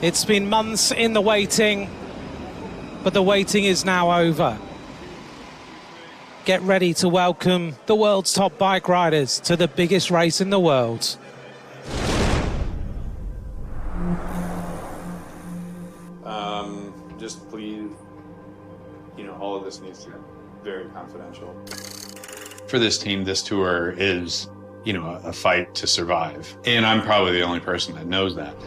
It's been months in the waiting, but the waiting is now over. Get ready to welcome the world's top bike riders to the biggest race in the world. Just please, all of this needs to be very confidential. For this team, this tour is, a fight to survive. And I'm probably the only person that knows that.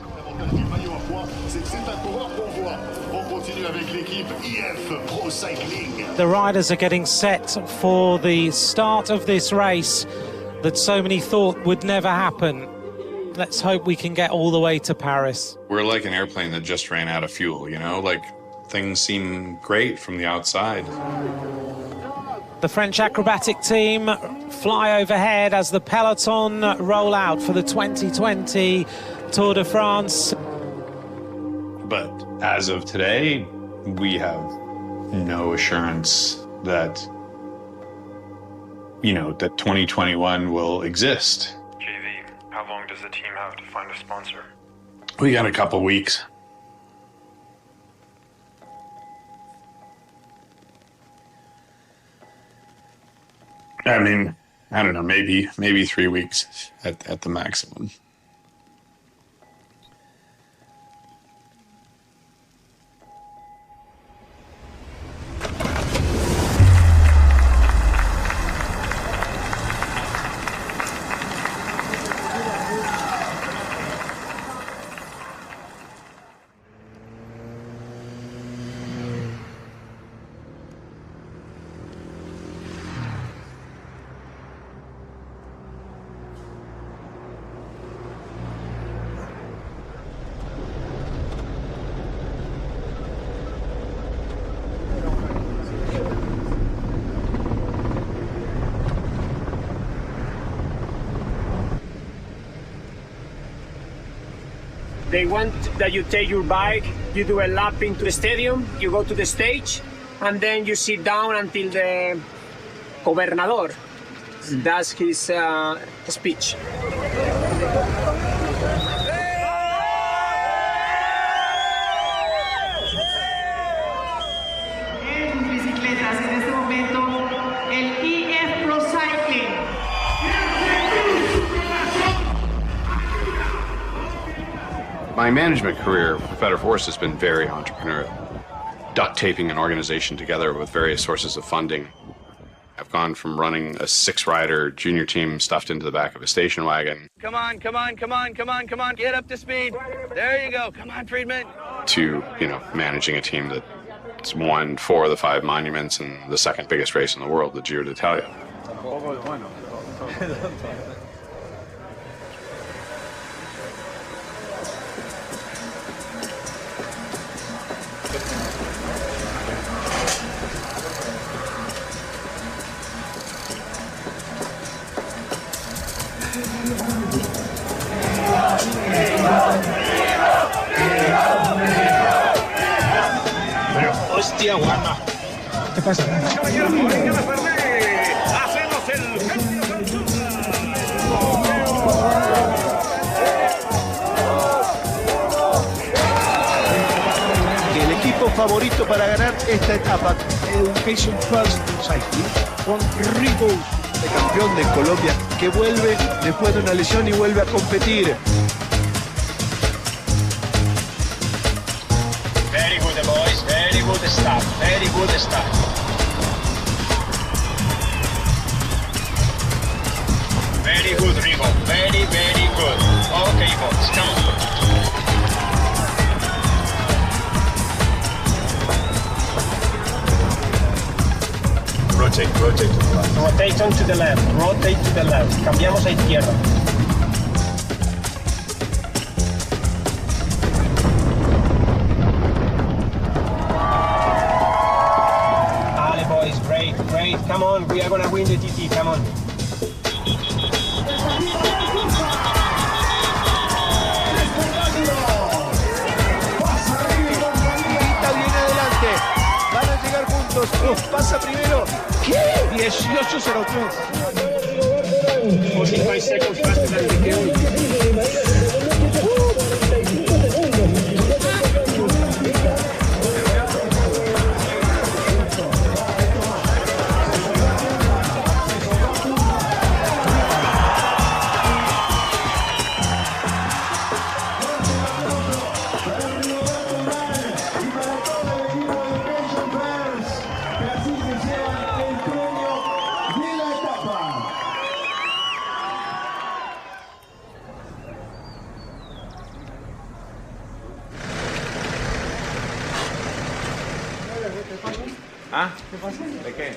The riders are getting set for the start of this race that so many thought would never happen. Let's hope we can get all the way to Paris. We're like an airplane that just ran out of fuel, like things seem great from the outside. The French acrobatic team fly overhead as the peloton roll out for the 2020 Tour de France. But as of today, we have no assurance that, that 2021 will exist. JV, how long does the team have to find a sponsor? We got a couple weeks. I mean, I don't know, maybe 3 weeks at the maximum. They want that you take your bike, you do a lap into the stadium, you go to the stage, and then you sit down until the gobernador does his speech. En sus bicicletas en este momento el EF Pro Cycling. My management career for Better Force has been very entrepreneurial. Duct taping an organization together with various sources of funding. I've gone from running a 6-rider junior team stuffed into the back of a station wagon. Come on, get up to speed. There you go, come on, Friedman. To, managing a team that's won 4 of the 5 monuments and the second biggest race in the world, the Giro d'Italia. Hostia, guarda. ¿Qué pasa? El equipo favorito para ganar esta etapa, Education First Cycling, con Rico, el campeón de Colombia, que vuelve después de una lesión y vuelve a competir. Very good, boys. Very good stuff. Very good stuff. Very good, Rigo. Very, very good. Okay, boys, come on. Rotate. Rotate on to the left. Rotate to the left. Cambiamos a izquierda. Great, come on, we are gonna win the TT, come on. Está bien adelante, van a llegar juntos, pasa primero. ¿Qué? 18.03. 45 seconds faster than the KO. ¿Ah? ¿De qué?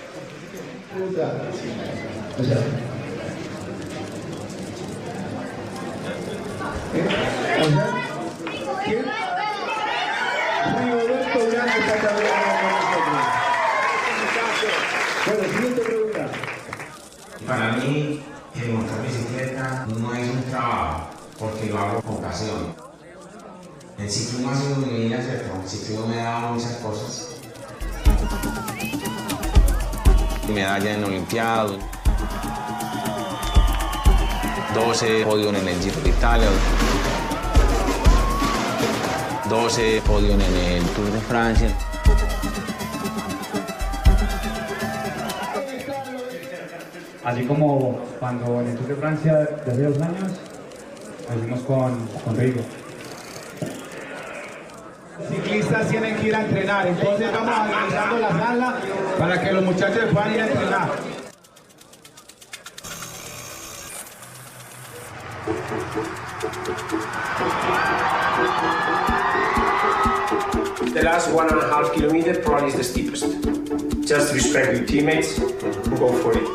Para mí, montar bicicleta no es un trabajo, porque lo hago con pasión. El ciclismo ha sido mi vida, ¿cierto? El ciclismo me ha dado muchas cosas. Medalla en Olimpiadas, 12 podios en el Giro de Italia, 12 podios en el Tour de Francia. Así como cuando en el Tour de Francia de hace 2 años, lo hicimos con Rigo. Los ciclistas tienen que ir a entrenar, entonces vamos organizando la sala para que los muchachos puedan ir a entrenar. The last 1.5 kilometers probably is the steepest. Just respect your teammates and go for it.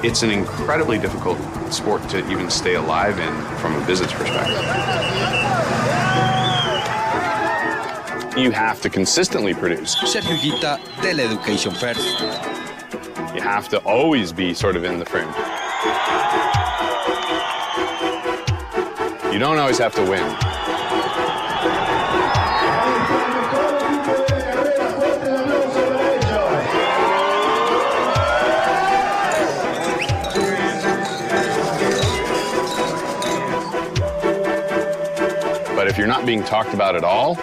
It's an incredibly difficult sport to even stay alive in from a business perspective. You have to consistently produce. Sergio Higuita, Education First. You have to always be sort of in the frame. You don't always have to win. But if you're not being talked about at all,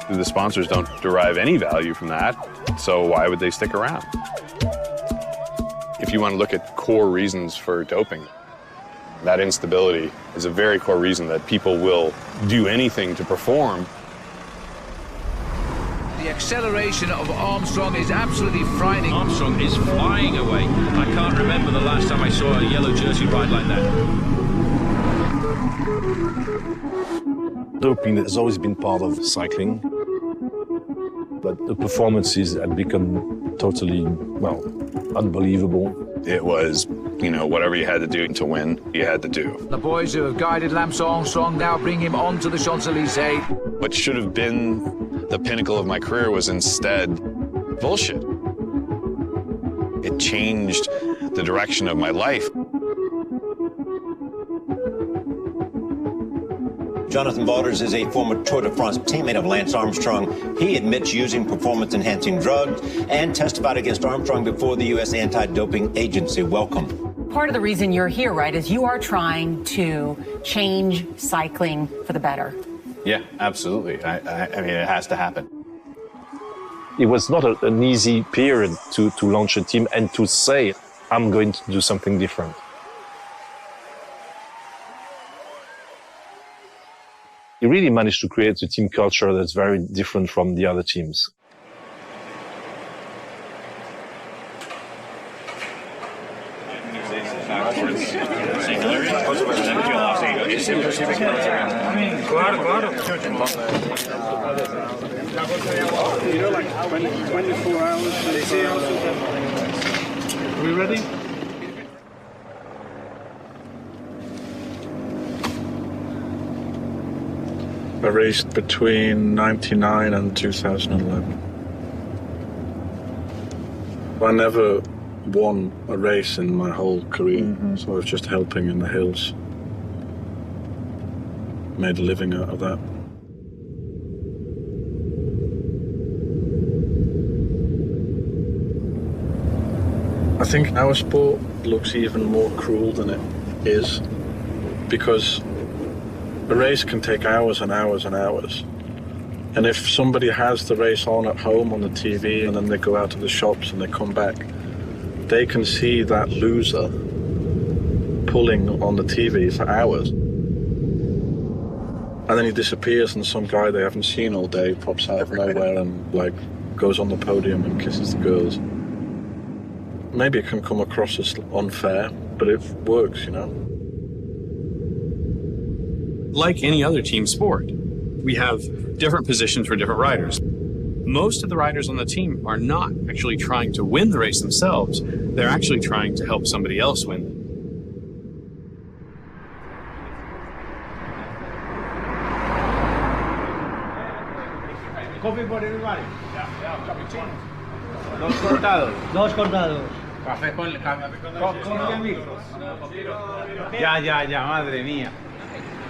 the sponsors don't derive any value from that, so why would they stick around? If you want to look at core reasons for doping, that instability is a very core reason that people will do anything to perform. The acceleration of Armstrong is absolutely frightening. Armstrong is flying away. I can't remember the last time I saw a yellow jersey ride like that. Doping has always been part of cycling, but the performances have become totally, well, unbelievable. It was, you know, whatever you had to do to win, you had to do. The boys who have guided Lance Armstrong now bring him onto the Champs-Élysées. What should have been the pinnacle of my career was instead bullshit. It changed the direction of my life. Jonathan Vaughters is a former Tour de France teammate of Lance Armstrong. He admits using performance-enhancing drugs and testified against Armstrong before the U.S. Anti-Doping Agency. Welcome. Part of the reason you're here, right, is you are trying to change cycling for the better. Yeah, absolutely. I mean, it has to happen. It was not an easy period to launch a team and to say, I'm going to do something different. He really managed to create a team culture that's very different from the other teams. Claro, claro. You know, like 24 hours. Are we ready? I raced between 99 and 2011. I never won a race in my whole career, so I was just helping in the hills. Made a living out of that. I think our sport looks even more cruel than it is, because a race can take hours and hours and hours. And if somebody has the race on at home on the TV and then they go out to the shops and they come back, they can see that loser pulling on the TV for hours. And then he disappears and some guy they haven't seen all day pops out of nowhere and like goes on the podium and kisses the girls. Maybe it can come across as unfair, but it works, you know. Like any other team sport, we have different positions for different riders. Most of the riders on the team are not actually trying to win the race themselves. They're actually trying to help somebody else win. Coffee for everybody. Cappuccino. Dos cortados. Dos cortados. Café con amigos. Ya, madre mía.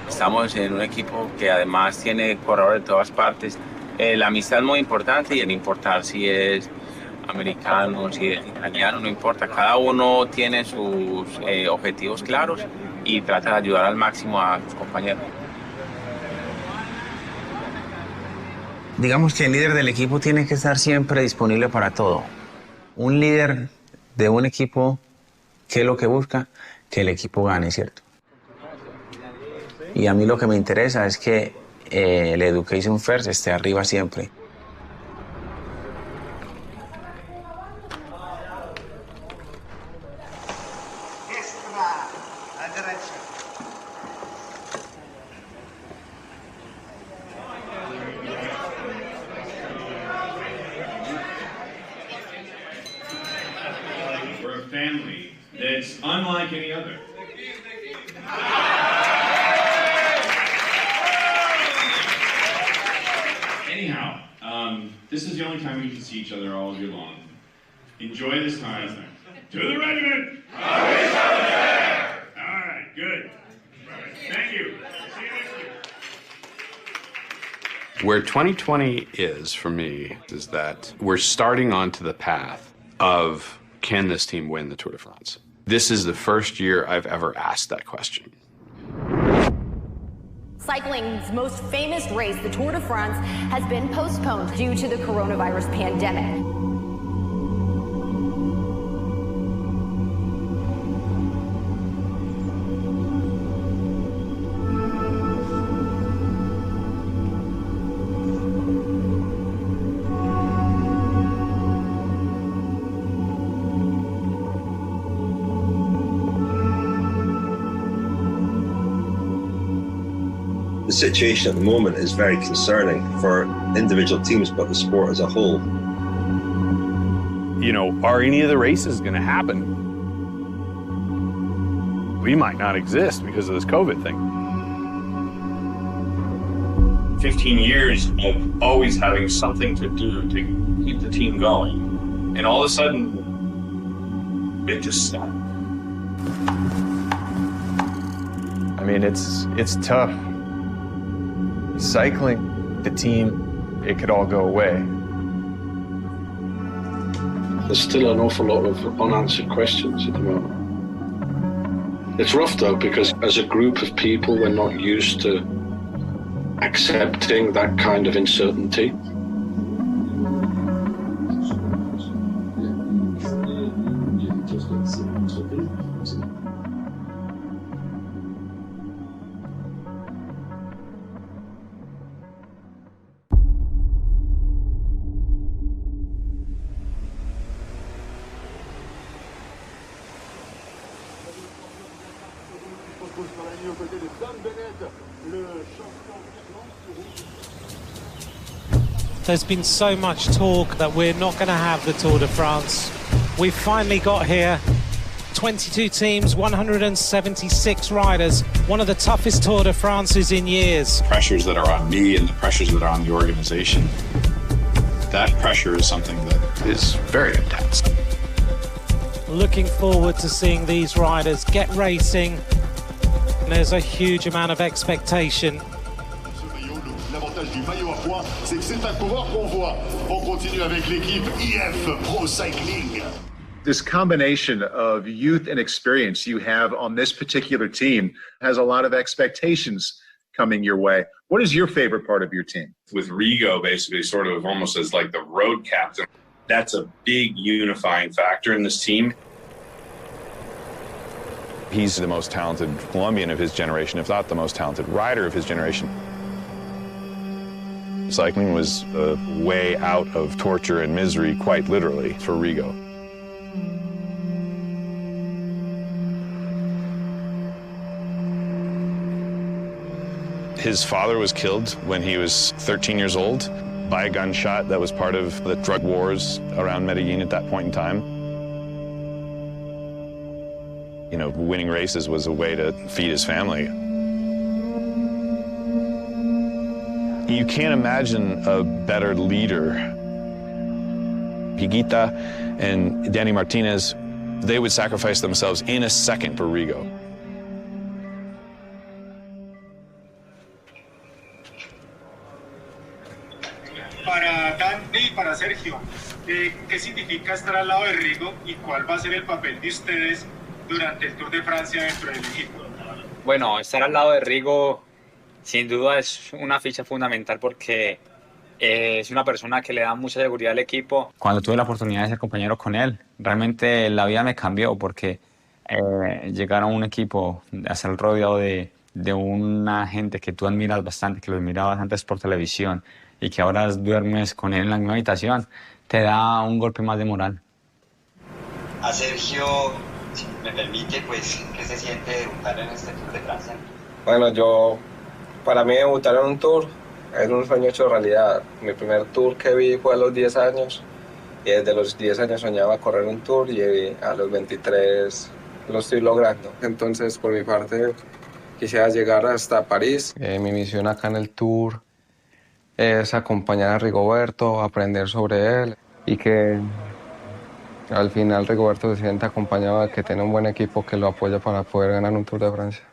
Estamos en un equipo que además tiene corredores de todas partes. La amistad es muy importante y el importar si es americano, si es italiano, no importa. Cada uno tiene sus objetivos claros y trata de ayudar al máximo a sus compañeros. Digamos que el líder del equipo tiene que estar siempre disponible para todo. Un líder de un equipo, ¿qué es lo que busca? Que el equipo gane, ¿cierto? Y a mí lo que me interesa es que el Education First esté arriba siempre. We're a family that's unlike any other. Anyhow, this is the only time we can see each other all year long. Enjoy this time. To the regiment! All right, good. Thank you. See you next year. Where 2020 is for me is that we're starting onto the path of, can this team win the Tour de France? This is the first year I've ever asked that question. Cycling's most famous race, the Tour de France, has been postponed due to the coronavirus pandemic. The situation at the moment is very concerning for individual teams, but the sport as a whole. You know, are any of the races going to happen? We might not exist because of this COVID thing. 15 years of always having something to do to keep the team going. And all of a sudden, it just stopped. I mean, it's tough. Cycling, the team, it could all go away. There's still an awful lot of unanswered questions at the moment. It's rough though, because as a group of people, we're not used to accepting that kind of uncertainty. There's been so much talk that we're not going to have the Tour de France. We've finally got here. 22 teams, 176 riders. One of the toughest Tour de France's in years. Pressures that are on me and the pressures that are on the organization, that pressure is something that is very intense. Looking forward to seeing these riders get racing. There's a huge amount of expectation. L'avantage du maillot à pois, c'est que c'est un coureur qu'on voit. On continue avec l'équipe IF Pro Cycling. This combination of youth and experience you have on this particular team has a lot of expectations coming your way. What is your favorite part of your team? With Rigo basically sort of almost as like the road captain, that's a big unifying factor in this team. He's the most talented Colombian of his generation, if not the most talented rider of his generation. Cycling was a way out of torture and misery, quite literally, for Rigo. His father was killed when he was 13 years old by a gunshot that was part of the drug wars around Medellin at that point in time. You know, winning races was a way to feed his family. You can't imagine a better leader. Higuita and Danny Martinez, they would sacrifice themselves in a second for Rigo. Para Dani y para Sergio, ¿qué significa estar al lado de Rigo y cuál va a ser el papel de ustedes durante el Tour de Francia dentro del equipo? Bueno, estar al lado de Rigo sin duda es una ficha fundamental porque es una persona que le da mucha seguridad al equipo. Cuando tuve la oportunidad de ser compañero con él, realmente la vida me cambió porque llegar a un equipo, a ser rodeado de una gente que tú admiras bastante, que lo admirabas antes por televisión y que ahora duermes con él en la misma habitación, te da un golpe más de moral. A Sergio, si me permite, pues, ¿qué se siente debutar en este Tour de Francia? Bueno, para mí debutar en un Tour es un sueño hecho realidad. Mi primer Tour que vi fue a los 10 años y desde los 10 años soñaba correr un Tour y a los 23 lo estoy logrando. Entonces, por mi parte, quisiera llegar hasta París. Mi misión acá en el Tour es acompañar a Rigoberto, aprender sobre él y que al final Rigoberto se sienta acompañado de que tiene un buen equipo que lo apoya para poder ganar un Tour de Francia.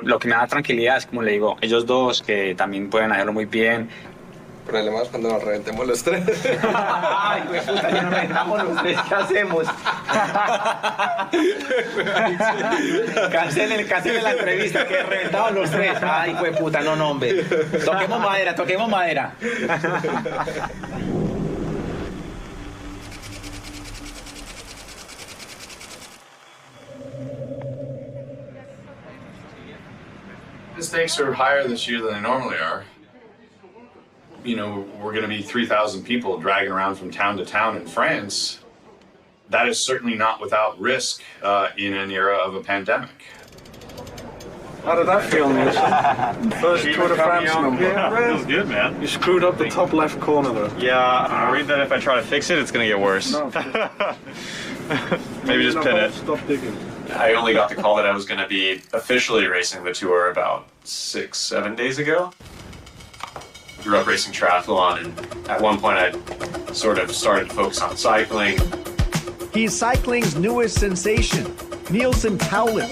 Lo que me da tranquilidad es, como le digo, ellos dos que también pueden hacerlo muy bien. El problema es cuando nos reventemos los tres. Ay, güey, puta, ya nos reventamos los tres, ¿qué hacemos? Cancelen la entrevista, que reventamos los tres. Ay, güey, puta, no, hombre. Toquemos madera, toquemos madera. The stakes are higher this year than they normally are. You know, we're going to be 3,000 people dragging around from town to town in France. That is certainly not without risk in an era of a pandemic. How did that feel, Nielsen? First Tour de France number. Yeah, feels good, man. You screwed up the top left corner there. Yeah, I worried that if I try to fix it, it's going to get worse. No. Maybe just pin it. Stop digging. I only got the call that I was going to be officially racing the Tour about 6-7 days ago. Grew up racing triathlon, and at one point I sort of started to focus on cycling. He's cycling's newest sensation, Nielsen Paulus,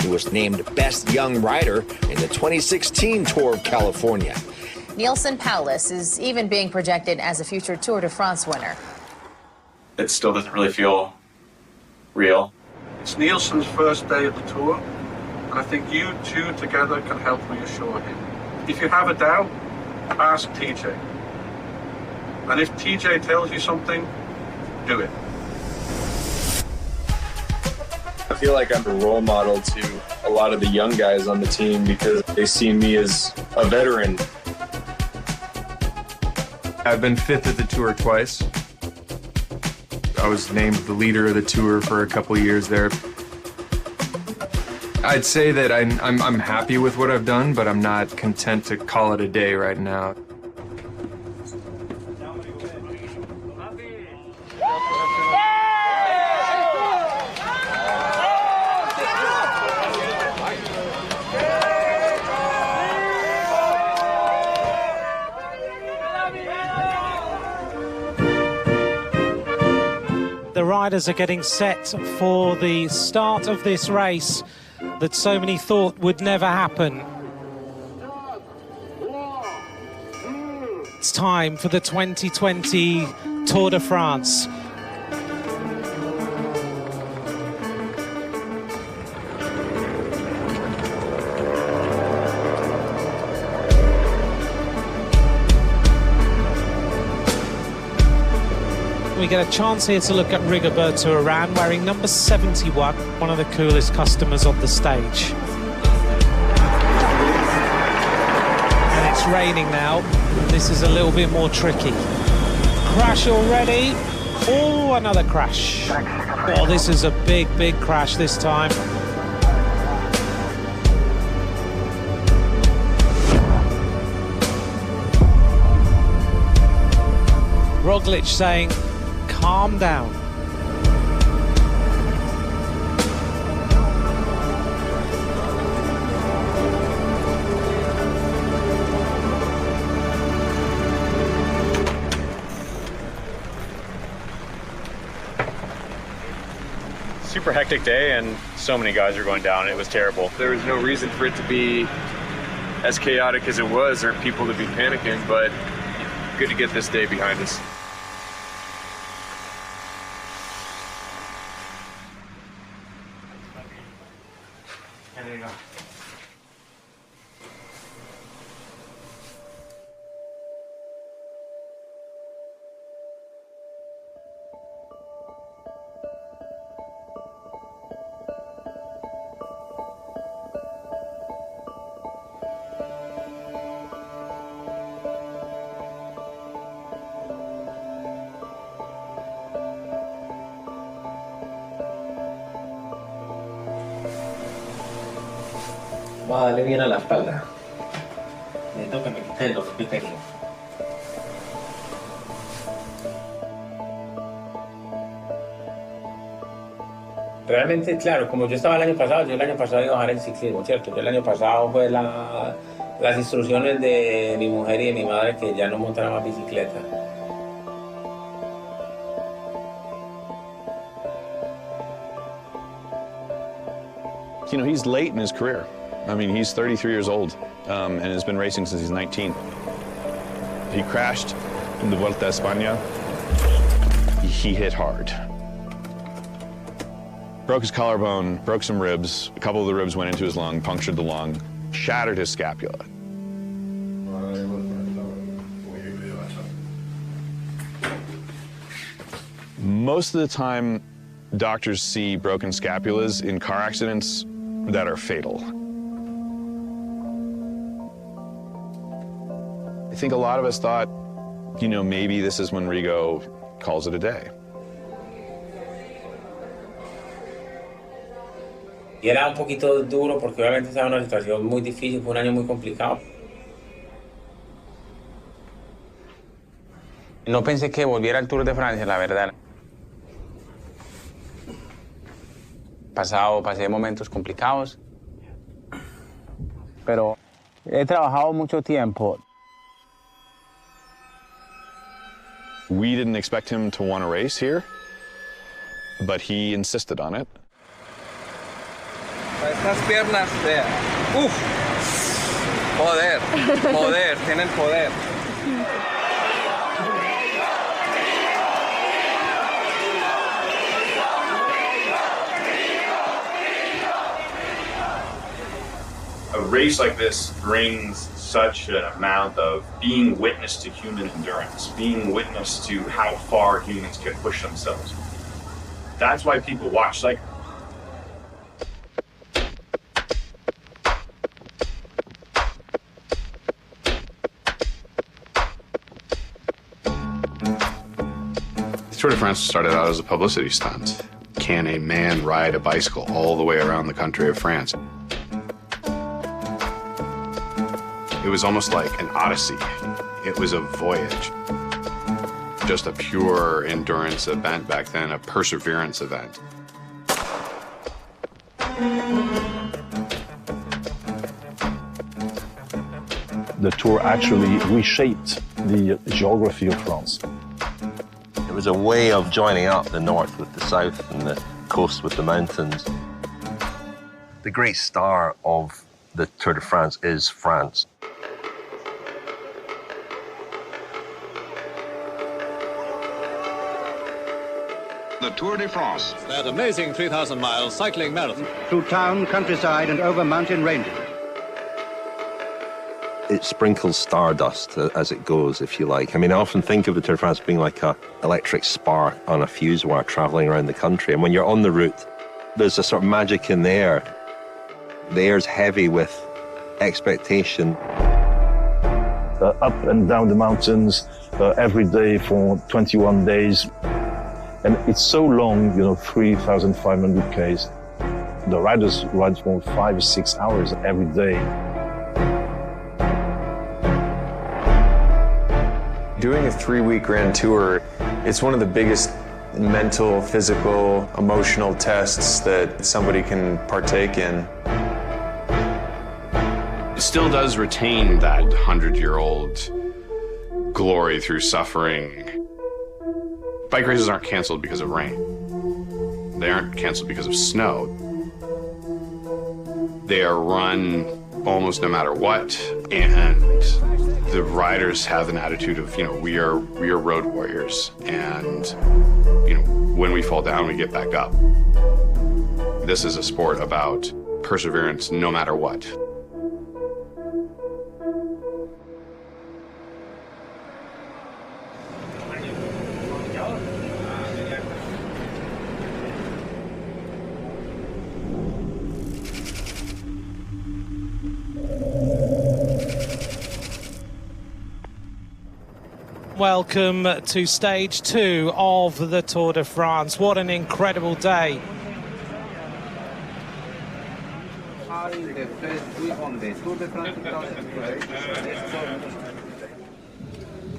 who was named Best Young Rider in the 2016 Tour of California. Nielsen Paulus is even being projected as a future Tour de France winner. It still doesn't really feel real. It's Nielsen's first day of the Tour, and I think you two together can help reassure him. If you have a doubt, ask TJ. And if TJ tells you something, do it. I feel like I'm a role model to a lot of the young guys on the team because they see me as a veteran. I've been fifth at the Tour twice. I was named the leader of the Tour for a couple years there. I'd say that I'm happy with what I've done, but I'm not content to call it a day right now. The riders are getting set for the start of this race that so many thought would never happen. It's time for the 2020 Tour de France. we get a chance here to look at Rigoberto Urán wearing number 71, one of the coolest customers on the stage. And it's raining now. This is a little bit more tricky. Crash already. Oh, another crash. Oh, this is a big, big crash this time. Roglic saying, calm down. Super hectic day, and so many guys are going down. It was terrible. There was no reason for it to be as chaotic as it was, or people to be panicking, but good to get this day behind us. There you go. Va a darle bien a la espalda. Necesito que me quite el dolor que tengo. Realmente, claro, como yo estaba el año pasado iba a dejar el ciclismo, ¿cierto? Yo el año pasado fue las instrucciones de mi mujer y de mi madre que ya no montara más bicicleta. You know, he's late in his career. I mean, he's 33 years old and has been racing since he's 19. He crashed in the Vuelta a España. He hit hard. Broke his collarbone, broke some ribs. A couple of the ribs went into his lung, punctured the lung, shattered his scapula. Most of the time, doctors see broken scapulas in car accidents that are fatal. I think a lot of us thought, you know, maybe this is when Rigo calls it a day. Y era un poquito duro porque obviamente estaba en una situación muy difícil, fue un año muy complicado. No pensé que volviera al Tour de Francia, la verdad. Pasé momentos complicados, pero he trabajado mucho tiempo. We didn't expect him to want to race here, but he insisted on it. Estas piernas, vea. Uf. Poder, poder, tienen poder. A race like this brings such an amount of being witness to human endurance, being witness to how far humans can push themselves. That's why people watch. Like, The Tour de France started out as a publicity stunt. Can a man ride a bicycle all the way around the country of France? It was almost like an odyssey. It was a voyage. Just a pure endurance event back then, a perseverance event. The Tour actually reshaped the geography of France. It was a way of joining up the north with the south and the coast with the mountains. The great star of the Tour de France is France. The Tour de France. That amazing 3,000-mile cycling marathon. Through town, countryside, and over mountain ranges. it sprinkles stardust as it goes, if you like. I mean, I often think of the Tour de France being like an electric spark on a fuse wire traveling around the country. And when you're on the route, there's a sort of magic in the air. The air's heavy with expectation. Up and down the mountains every day for 21 days. And it's so long, 3,500 Ks. The riders ride for 5 or 6 hours every day. Doing a 3-week Grand Tour, it's one of the biggest mental, physical, emotional tests that somebody can partake in. It still does retain that 100-year-old glory through suffering. Bike races aren't canceled because of rain. They aren't canceled because of snow. They are run almost no matter what, and the riders have an attitude of, we are road warriors, and when we fall down, we get back up. This is a sport about perseverance no matter what. Welcome to stage 2 of the Tour de France. What an incredible day.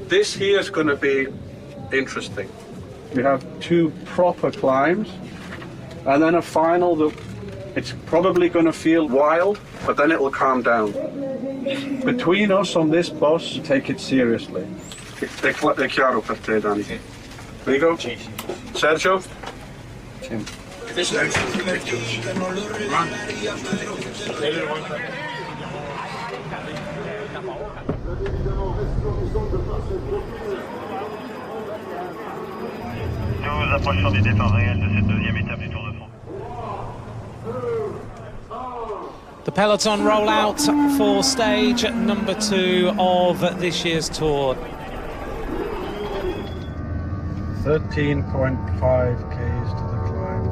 This here is going to be interesting. We have 2 proper climbs and then a final that it's probably going to feel wild, but then it will calm down. Between us on this bus, take it seriously. È chiaro per te, Dani. Rigo? Sergio? Nous approchons des départs réels de cette 2e étape du Tour de France. The peloton roll out for stage number 2 of this year's tour. 13.5 Ks to the climb.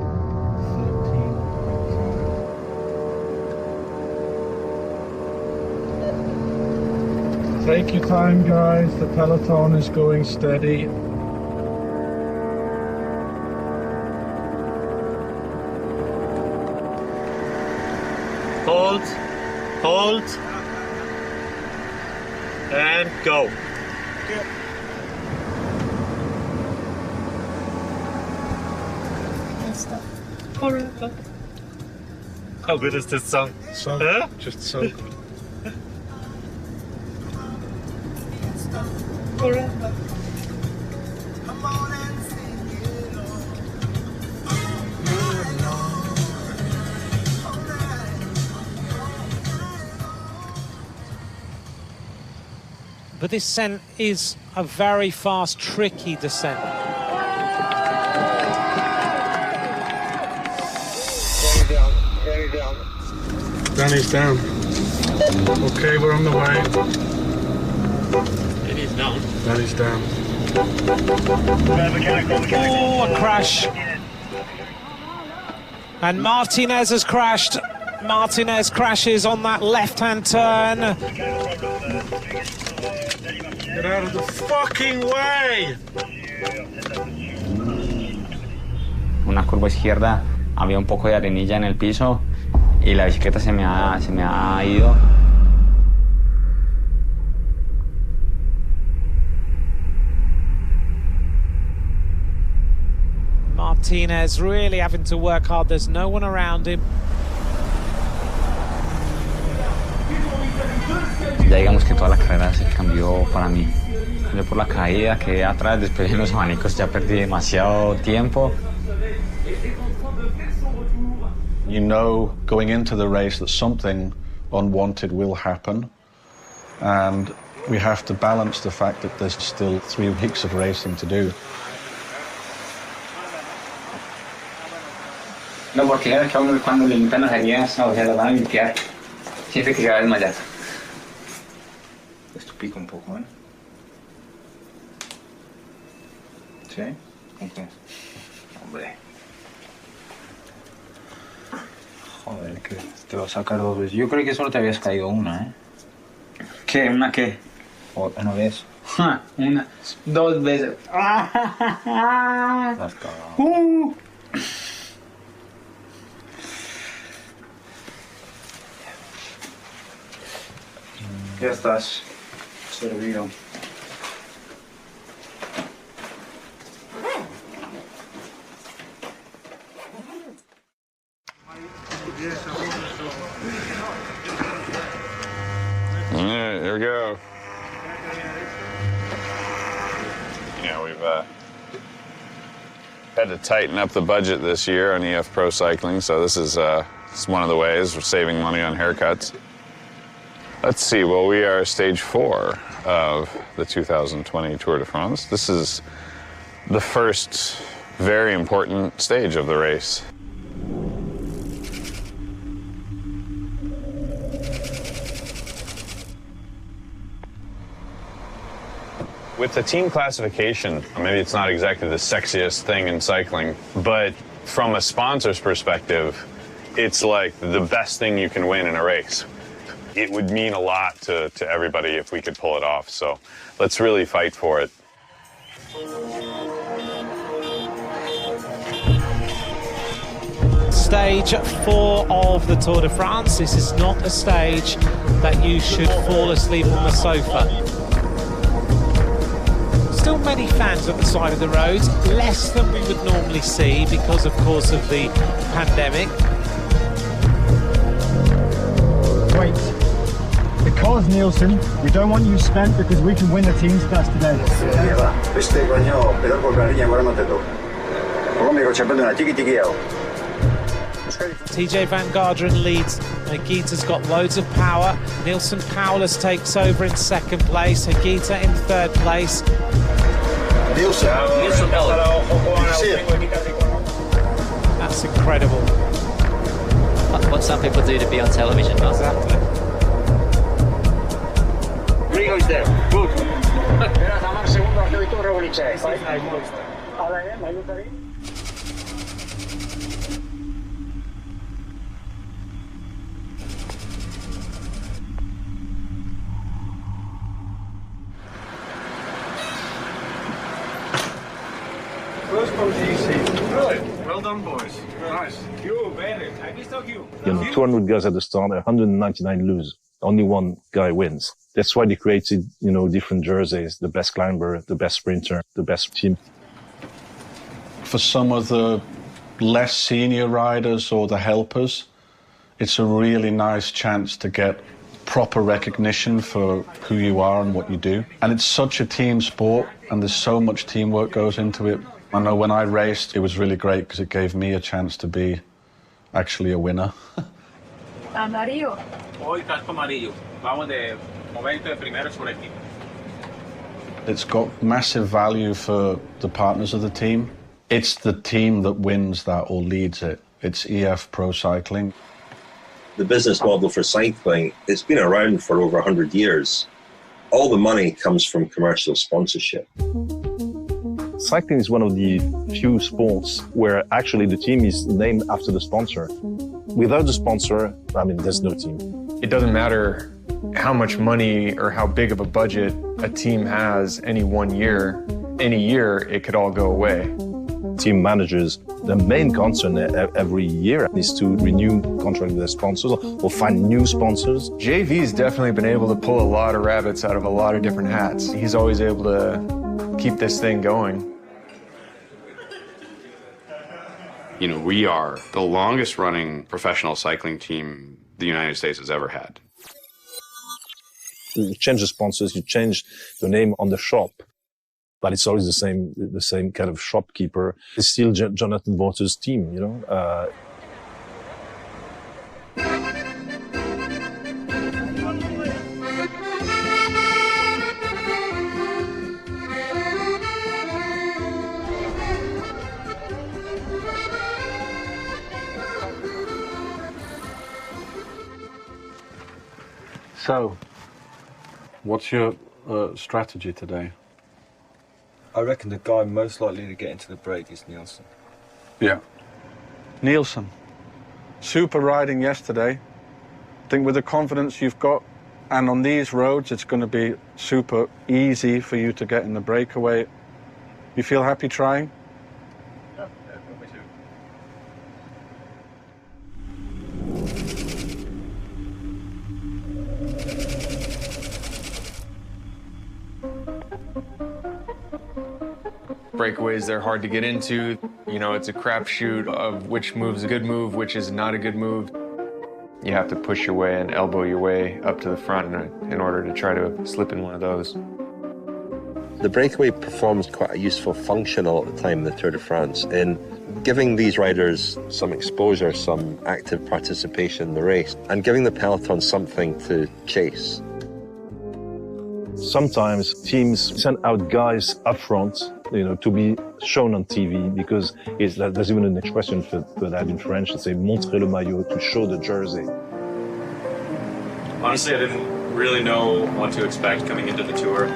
13.5. Take your time, guys. The peloton is going steady. Hold, hold, and go. How good is this song? So huh? Just so good. But this descent is a very fast, tricky descent. Danny's down. Okay, we're on the way. Danny's down. Danny's down. Oh, a crash. And Martinez has crashed. Martinez crashes on that left-hand turn. Get out of the fucking way! Una curva izquierda, había un poco de arenilla en el piso y la bicicleta se me ha ido. Martinez really having to work hard. There's no one around him. Ya digamos que toda la carrera se cambió para mí. Yo por la caída quedé atrás, después en los abanicos ya perdí demasiado tiempo. You know going into the race that something unwanted will happen, and we have to balance the fact that there's still 3 weeks of racing to do. No, porque es que uno cuando le limpian las heridas, o sea, las van a limpiar, siempre que se va a desmayar. Esto pica un poco, ¿eh? ¿Sí? Ok. Hombre. Joder, que te va a sacar 2 veces. Yo creo que solo te habías caído una, ¿eh? ¿Qué? ¿Una qué? Una vez. Una. 2 veces. Las cagado. Ya estás servido. Yeah, here we go. Yeah, we've had to tighten up the budget this year on EF Pro Cycling, so this is one of the ways we're saving money on haircuts. Let's see, well, we are stage 4 of the 2020 Tour de France. This is the first very important stage of the race. With the team classification, maybe it's not exactly the sexiest thing in cycling, but from a sponsor's perspective, it's like the best thing you can win in a race. It would mean a lot to everybody if we could pull it off, so let's really fight for it. Stage 4 of the Tour de France. This is not a stage that you should fall asleep on the sofa. Still many fans at the side of the road, less than we would normally see because, of course, of the pandemic. Wait. Because Nielsen, we don't want you spent because we can win the team's class today. TJ Van Garderen leads. Higuita's got loads of power. Nielsen Paulus takes over in 2nd place. Higuita in 3rd place. Nielsen That's incredible. What some people do to be on television, huh? Exactly. Rigo is there. Good. First pose you see. Brilliant. Well done, boys. Nice. You, better. I missed you. 200 guys at the start, 199 lose. Only one guy wins. That's why they created, different jerseys, the best climber, the best sprinter, the best team. For some of the less senior riders or the helpers, it's a really nice chance to get proper recognition for who you are and what you do. And it's such a team sport, and there's so much teamwork goes into it. I know when I raced, it was really great because it gave me a chance to be actually a winner. Amarillo. Hoy casco amarillo. Vamos de momento de primero sobre equipo. It's got massive value for the partners of the team. It's the team that wins that or leads it. It's EF Pro Cycling. The business model for cycling, it's been around for over 100 years. All the money comes from commercial sponsorship. Cycling is one of the few sports where actually the team is named after the sponsor. Without the sponsor, there's no team. It doesn't matter how much money or how big of a budget a team has any one year. Any year, it could all go away. Team managers, the main concern every year is to renew contract with their sponsors or find new sponsors. JV's definitely been able to pull a lot of rabbits out of a lot of different hats. He's always able to keep this thing going. We are the longest running professional cycling team the United States has ever had. You change the sponsors, you change the name on the shop, but it's always the same kind of shopkeeper. It's still Jonathan Vaught's team, So, What's your strategy today? I reckon the guy most likely to get into the break is Nielsen. Yeah. Nielsen, super riding yesterday. I think with the confidence you've got, and on these roads, it's going to be super easy for you to get in the breakaway. You feel happy trying? Yeah, me too. Breakaways, they're hard to get into. You know, it's a crapshoot of which move's a good move, which is not a good move. You have to push your way and elbow your way up to the front in order to try to slip in one of those. The breakaway performs quite a useful function all at the time in the Tour de France in giving these riders some exposure, some active participation in the race, and giving the peloton something to chase. Sometimes teams send out guys up front, to be shown on TV, because there's even an expression for that in French. It's a montrer le maillot, to show the jersey. Honestly, I didn't really know what to expect coming into the Tour,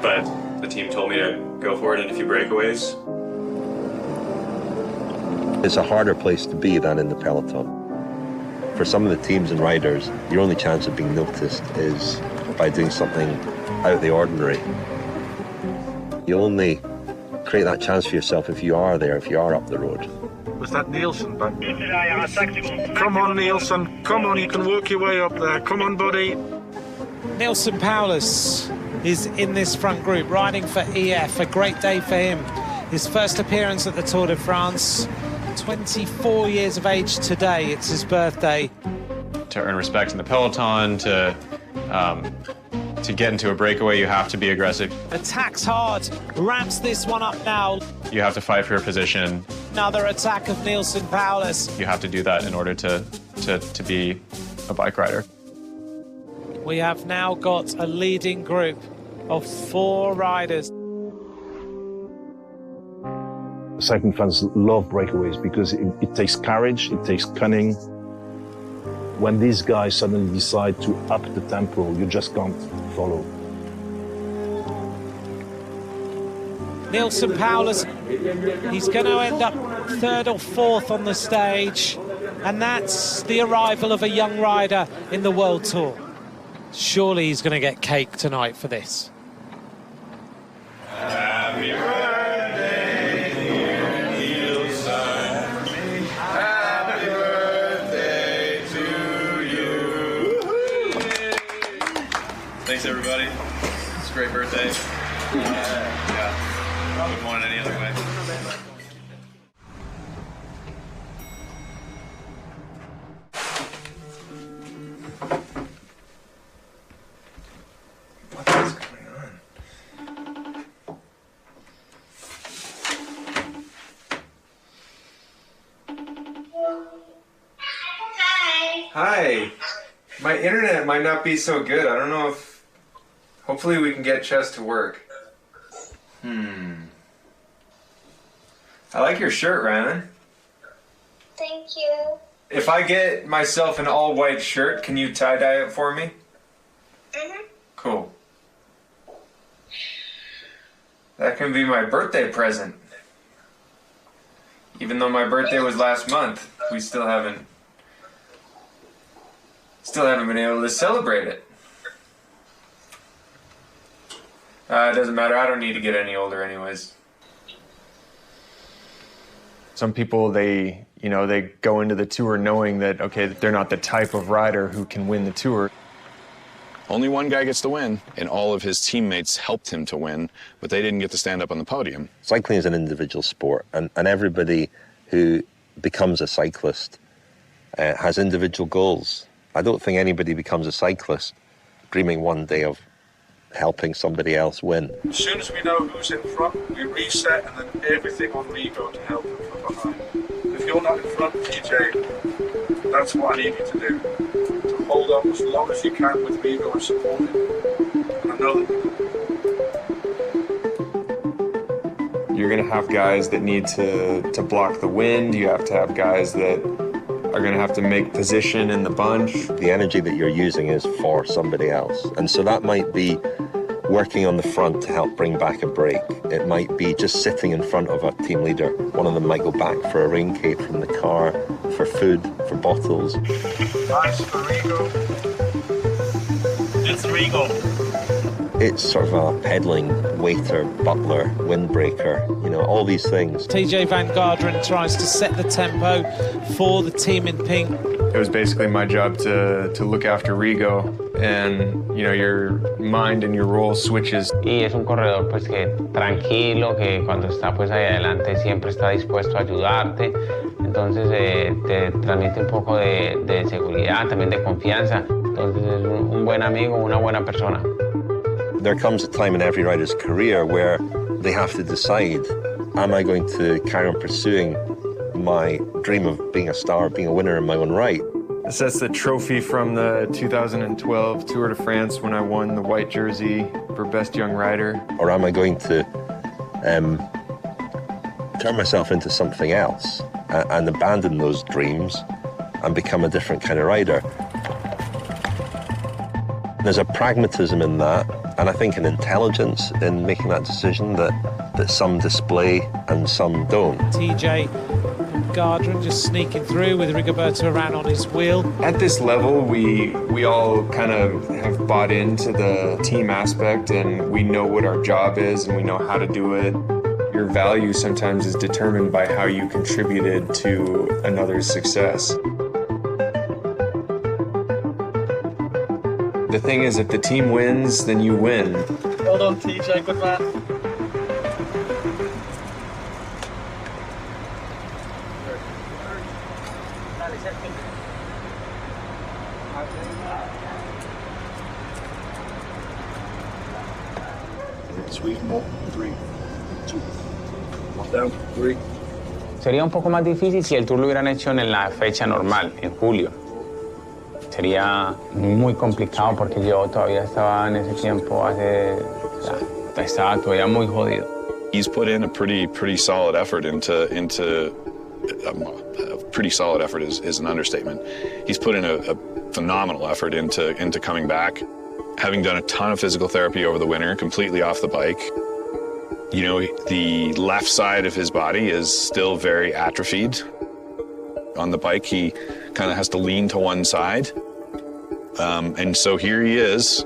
but the team told me to go for it in a few breakaways. It's a harder place to be than in the peloton. For some of the teams and riders, your only chance of being noticed is by doing something out of the ordinary. You only create that chance for yourself if you are there, if you are up the road. Was that Nielsen back there? Come on, Nielsen. Come on, you can work your way up there. Come on, buddy. Nielsen Paulus is in this front group, riding for EF. A great day for him. His first appearance at the Tour de France. 24 years of age today. It's his birthday. To earn respect in the peloton, to get into a breakaway, you have to be aggressive. Attacks hard, ramps this one up now. You have to fight for your position. Another attack of Nielsen Paulus. You have to do that in order to be a bike rider. We have now got a leading group of 4 riders. Cycling fans love breakaways because it takes courage, it takes cunning. When these guys suddenly decide to up the tempo, you just can't follow. Nielsen Paulus, he's going to end up 3rd or 4th on the stage, and that's the arrival of a young rider in the World Tour. Surely he's going to get cake tonight for this. Happy birthday, dear Nielsen. Happy birthday to you. Thanks, everybody. It's a great birthday. Yeah, I wouldn't want it any other way. Hi. My internet might not be so good. I don't know if... Hopefully we can get Chess to work. I like your shirt, Ryan. Thank you. If I get myself an all-white shirt, can you tie-dye it for me? Cool. That can be my birthday present. Even though my birthday was last month, we still haven't been able to celebrate it. It doesn't matter. I don't need to get any older anyways. Some people, they go into the Tour knowing that, okay, they're not the type of rider who can win the Tour. Only one guy gets to win, and all of his teammates helped him to win, but they didn't get to stand up on the podium. Cycling is an individual sport, and everybody who becomes a cyclist has individual goals. I don't think anybody becomes a cyclist dreaming one day of helping somebody else win. As soon as we know who's in front, we reset and then everything on me go to help them from behind. If you're not in front, TJ, that's what I need you to do. To hold on as long as you can with Vigo and support him. And I know that You're going to have guys that need to block the wind. You have to have guys that are going to have to make position in the bunch. The energy that you're using is for somebody else. And so that might be working on the front to help bring back a break. It might be just sitting in front of a team leader. One of them might go back for a rain cape from the car, for food, for bottles. Nice for Rigo. It's Rigo. It's sort of a peddling waiter, butler, windbreaker, you know, all these things. TJ Van Garderen tries to set the tempo for the team in pink. It was basically my job to look after Rigo, and you know, your mind and your role switches. Y es un corredor pues que tranquilo, que cuando está pues ahí adelante siempre está dispuesto a ayudarte. Entonces te transmite un poco de seguridad, también de confianza. Entonces es un buen amigo, una buena persona. There comes a time in every rider's career where they have to decide, am I going to carry on pursuing my dream of being a star, being a winner in my own right? That's the trophy from the 2012 Tour de France when I won the white jersey for Best Young Rider. Or am I going to turn myself into something else and abandon those dreams and become a different kind of rider? There's a pragmatism in that, and I think an intelligence in making that decision that some display and some don't. TJ Garderen just sneaking through with Rigoberto Urán on his wheel. At this level, we all kind of have bought into the team aspect, and we know what our job is and we know how to do it. Your value sometimes is determined by how you contributed to another's success. The thing is, if the team wins, then you win. Well done, TJ. Good man. Sweet, 3, 2, 1 down, 3. Sería un poco más difícil si el Tour lo hubieran hecho en la fecha normal, en julio. Sería muy complicado porque yo todavía estaba en ese tiempo estaba todavía muy jodido. He's put in a pretty solid effort into pretty solid effort is an understatement. He's put in a phenomenal effort into coming back, having done a ton of physical therapy over the winter, completely off the bike. You know, the left side of his body is still very atrophied. On the bike, he kind of has to lean to one side. And so here he is.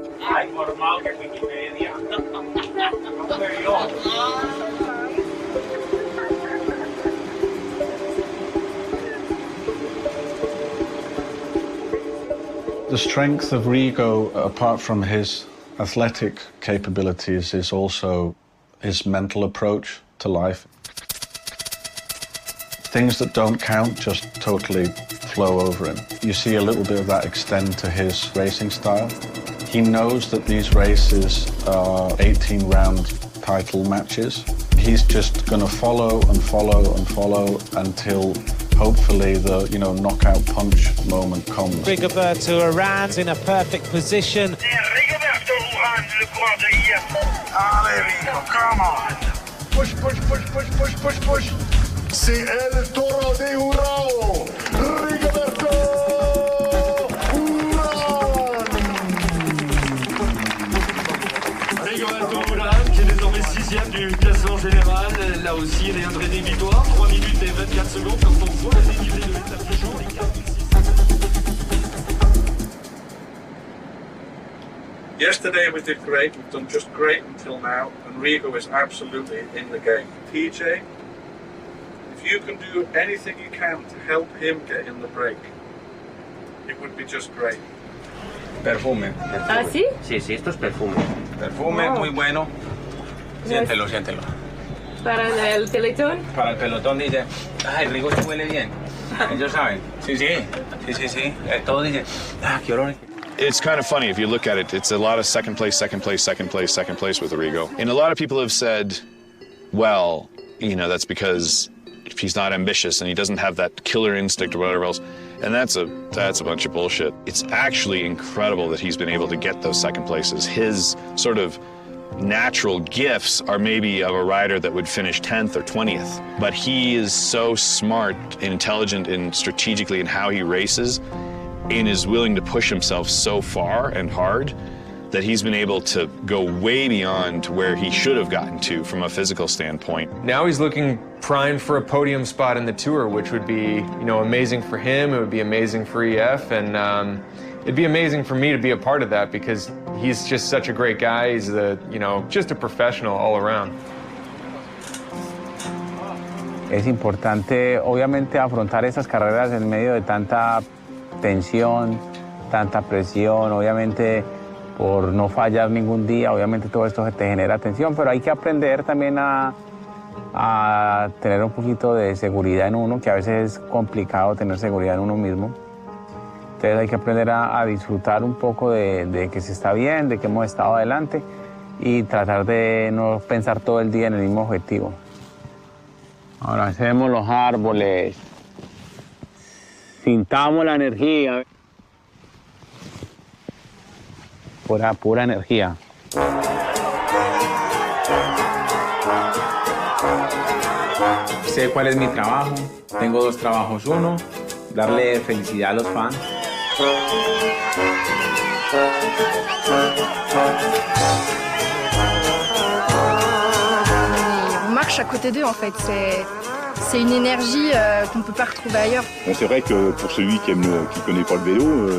The strength of Rigo, apart from his athletic capabilities, is also his mental approach to life. Things that don't count just totally flow over him. You see a little bit of that extend to his racing style. He knows that these races are 18-round title matches. He's just going to follow and follow and follow until hopefully the knockout punch moment comes. Rigoberto Urán's in a perfect position. Rigoberto Urán, le coureur de hier. Allez, Rigo, come on. Push, push, push, push, push, push, push. C'est el toro de Urao, Rigoberto Urán. Rigoberto Urán, qui est désormais 6e du classement général. Là aussi, il est entré des victoires. 3 minutes et 24 secondes quand on voit le dénivelé de l'étape du jour. Yesterday we did great. We've done just great until now, and Rigo is absolutely in the game. TJ, if you can do anything you can to help him get in the break, it would be just great. Perfume. ¿Ah, sí? Sí, esto es perfume. Perfume muy bueno. Siéntelo, siéntelo. ¿Para el pelotón? Para el pelotón dice, ay, Rigo se huele bien. Ellos saben. Sí. Todos dicen, qué olor. It's kind of funny if you look at it. It's a lot of second place with Arrigo. And a lot of people have said, well, that's because he's not ambitious and he doesn't have that killer instinct or whatever else. And that's a bunch of bullshit. It's actually incredible that he's been able to get those second places. His sort of natural gifts are maybe of a rider that would finish 10th or 20th. But he is so smart and intelligent and strategically in how he races and is willing to push himself so far and hard that he's been able to go way beyond where he should have gotten to from a physical standpoint. Now he's looking primed for a podium spot in the Tour, which would be, amazing for him. It would be amazing for EF, and it'd be amazing for me to be a part of that because he's just such a great guy. He's just a professional all around. Es importante, obviamente, afrontar esas carreras en medio de tanta tensión, tanta presión, obviamente por no fallar ningún día, obviamente todo esto te genera tensión, pero hay que aprender también a tener un poquito de seguridad en uno, que a veces es complicado tener seguridad en uno mismo. Entonces hay que aprender a disfrutar un poco de que se está bien, de que hemos estado adelante y tratar de no pensar todo el día en el mismo objetivo. Ahora hacemos los árboles, sintamos la energía. Pura energía. Sé cuál es mi trabajo. Tengo dos trabajos. Uno, darle felicidad a los fans. On marche à côté d'eux en fait. C'est une énergie qu'on ne peut pas retrouver ailleurs. Bon, c'est vrai que pour celui qui connaît pas le vélo,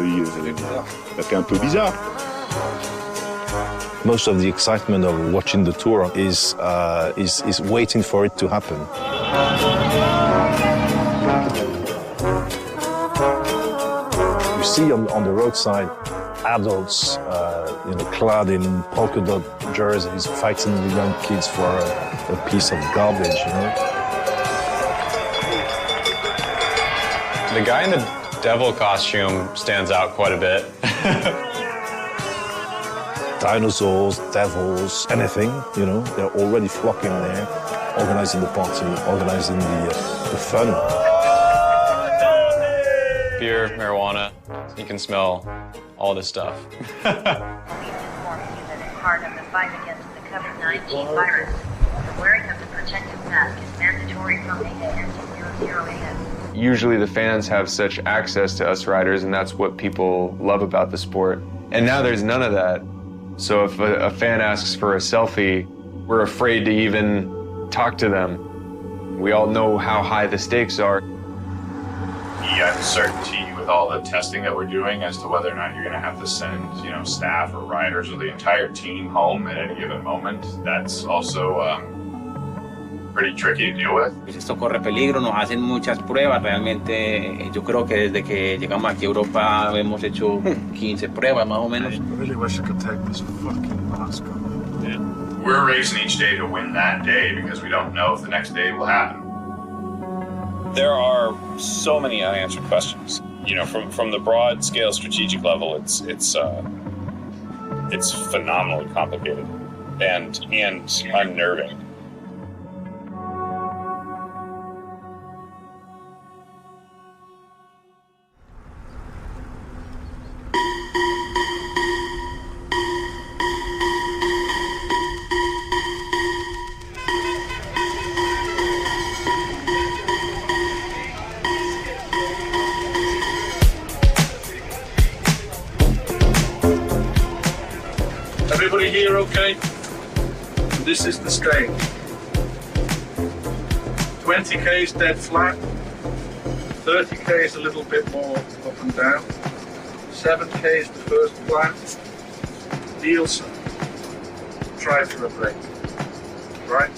ça fait un peu bizarre. Most of the excitement of watching the tour is waiting for it to happen. You see on the roadside adults, clad in polka dot jerseys, fighting the young kids for a piece of garbage. The guy in the devil costume stands out quite a bit. Dinosaurs, devils, anything, they're already flocking there, organizing the party, organizing the fun. Beer, marijuana, you can smell all this stuff. Part of the fight against the COVID-19 virus. The wearing of the protective mask is mandatory from 8 a.m. to 00 a.m. Usually the fans have such access to us riders, and that's what people love about the sport. And now there's none of that. So if a fan asks for a selfie, we're afraid to even talk to them. We all know how high the stakes are. You have certainty with all the testing that we're doing as to whether or not you're going to have to send, staff or riders or the entire team home at any given moment. That's also pretty tricky to deal with. Esto corre peligro, nos hacen muchas pruebas. Realmente, yo creo que desde que llegamos aquí a Europa hemos hecho 15 pruebas más o menos. I really wish I could take this fucking mask off. Yeah. We're racing each day to win that day because we don't know if the next day will happen. There are so many unanswered questions. From the broad scale strategic level, it's phenomenally complicated and unnerving. Everybody here okay? This is the stage. 20k is dead flat. 30k is a little bit more up and down. 7k is the first flat. Nielsen, try for a break. Right?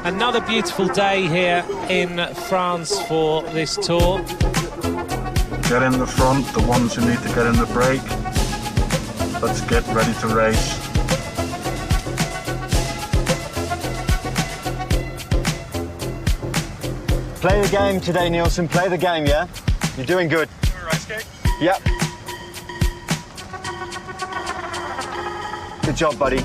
Another beautiful day here in France for this tour. Get in the front, the ones who need to get in the break. Let's get ready to race. Play the game today, Nielsen. Play the game, yeah? You're doing good. Rice cake? Yep. Good job, buddy.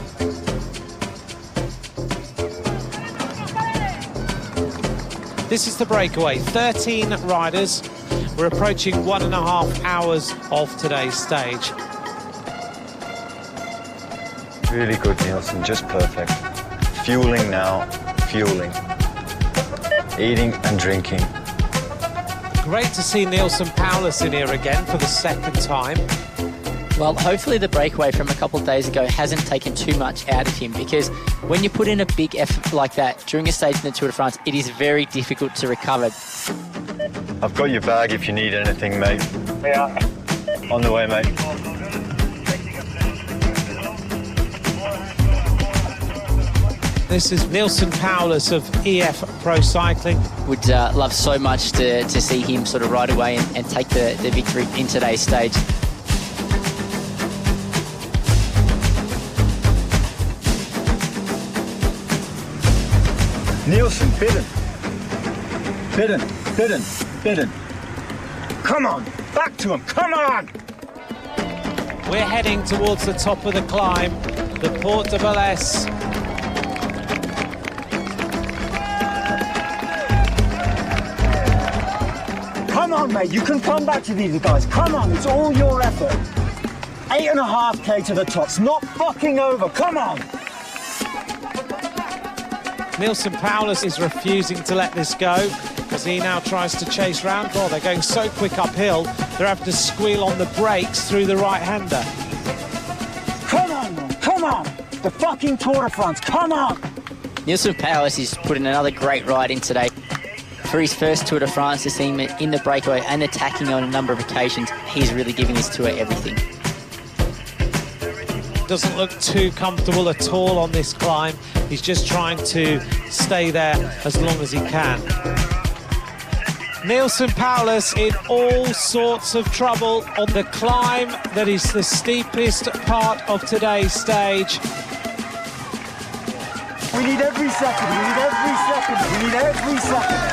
This is the breakaway. 13 riders. We're approaching 1.5 hours of today's stage. Really good, Nielsen, just perfect. Fueling now, fueling. Eating and drinking. Great to see Nielsen Paulus in here again for the second time. Well, hopefully the breakaway from a couple of days ago hasn't taken too much out of him, because when you put in a big effort like that during a stage in the Tour de France, it is very difficult to recover. I've got your bag if you need anything, mate. Yeah. On the way, mate. This is Nielsen Paulus of EF Pro Cycling. Would love so much to see him sort of ride away and take the victory in today's stage. Nielsen, bidden. Bidden, bidden, bidden. Come on, back to him, come on! We're heading towards the top of the climb, the Porte de Balès. Come on, mate, you can come back to these guys. Come on, it's all your effort. 8.5K to the top, it's not fucking over, come on! Nielsen Paulus is refusing to let this go as he now tries to chase round. Oh, they're going so quick uphill, they're having to squeal on the brakes through the right-hander. Come on, man, come on! The fucking Tour de France, come on! Nielsen Paulus is putting another great ride in today. For his first Tour de France, to see him in the breakaway and attacking on a number of occasions, he's really giving this tour everything. Doesn't look too comfortable at all on this climb. He's just trying to stay there as long as he can. Nielsen Paulus in all sorts of trouble on the climb that is the steepest part of today's stage. We need every second, we need every second, we need every second.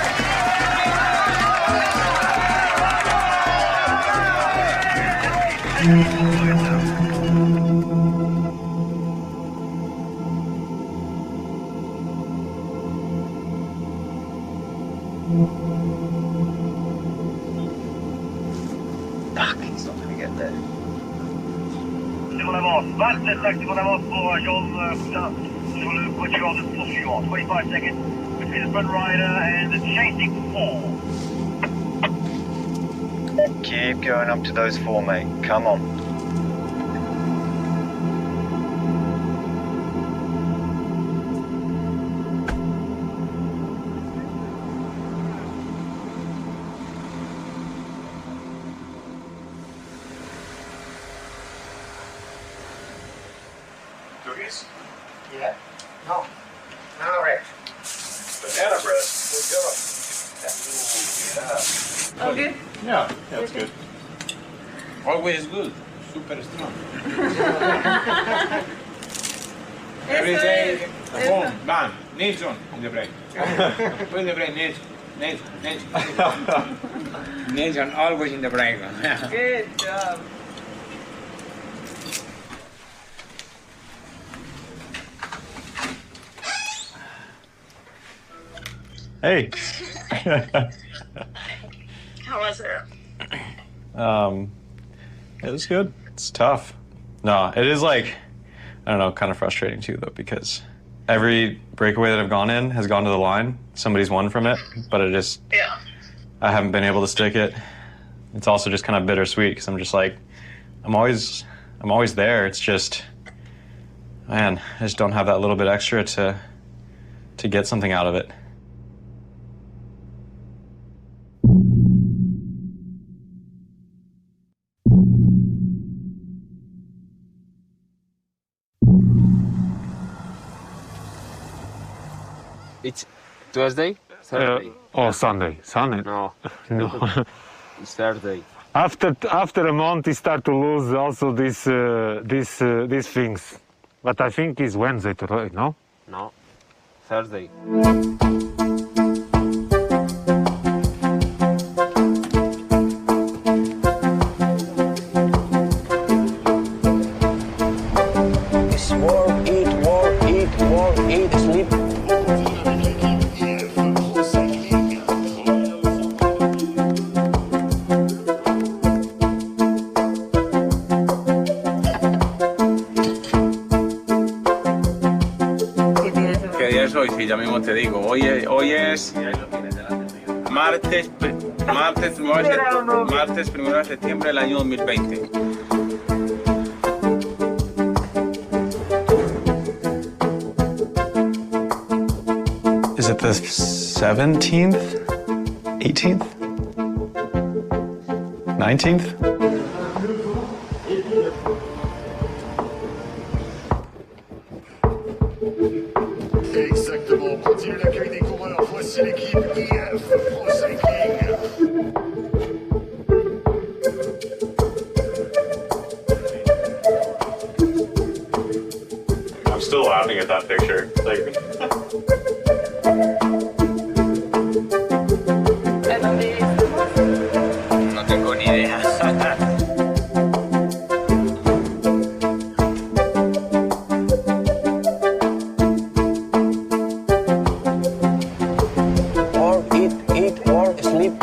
Fuck, he's not going to get there. Sur l'avance, 27 secondes d'avance pour Jean Coutin sur le quatuor de poursuivant. 25 seconds between the front rider and the chasing four. Keep going up to those four, mate. Come on. Cookies? Yeah. No. All right. Banana bread. We'll All good? Yeah, it's good. Always good. Super strong. Every day, boom, bam, Nilsson in the break. Put in the break, Nilsson. Nilsson always in the break. Good job. Hey. How was it? It was good. It's tough. No, it is like, I don't know, kind of frustrating too though, because every breakaway that I've gone in has gone to the line. Somebody's won from it, but I haven't been able to stick it. It's also just kind of bittersweet because I'm just like, I'm always there. It's just, man, I just don't have that little bit extra to get something out of it. It's Thursday? Saturday? Sunday. Sunday? No. No. It's Thursday. After a month, you start to lose also these things. But I think it's Wednesday today, no? No. Thursday. Work, eat, sleep. como te digo, hoy es martes 1 de septiembre del año 2020. Is it the 17th? 18th? 19th? Exactement, on continue l'accueil des coureurs. Voici l'équipe IF Pro Cycling. I'm still laughing at that picture. Like. No tengo ni idea. Work, eat, work, sleep.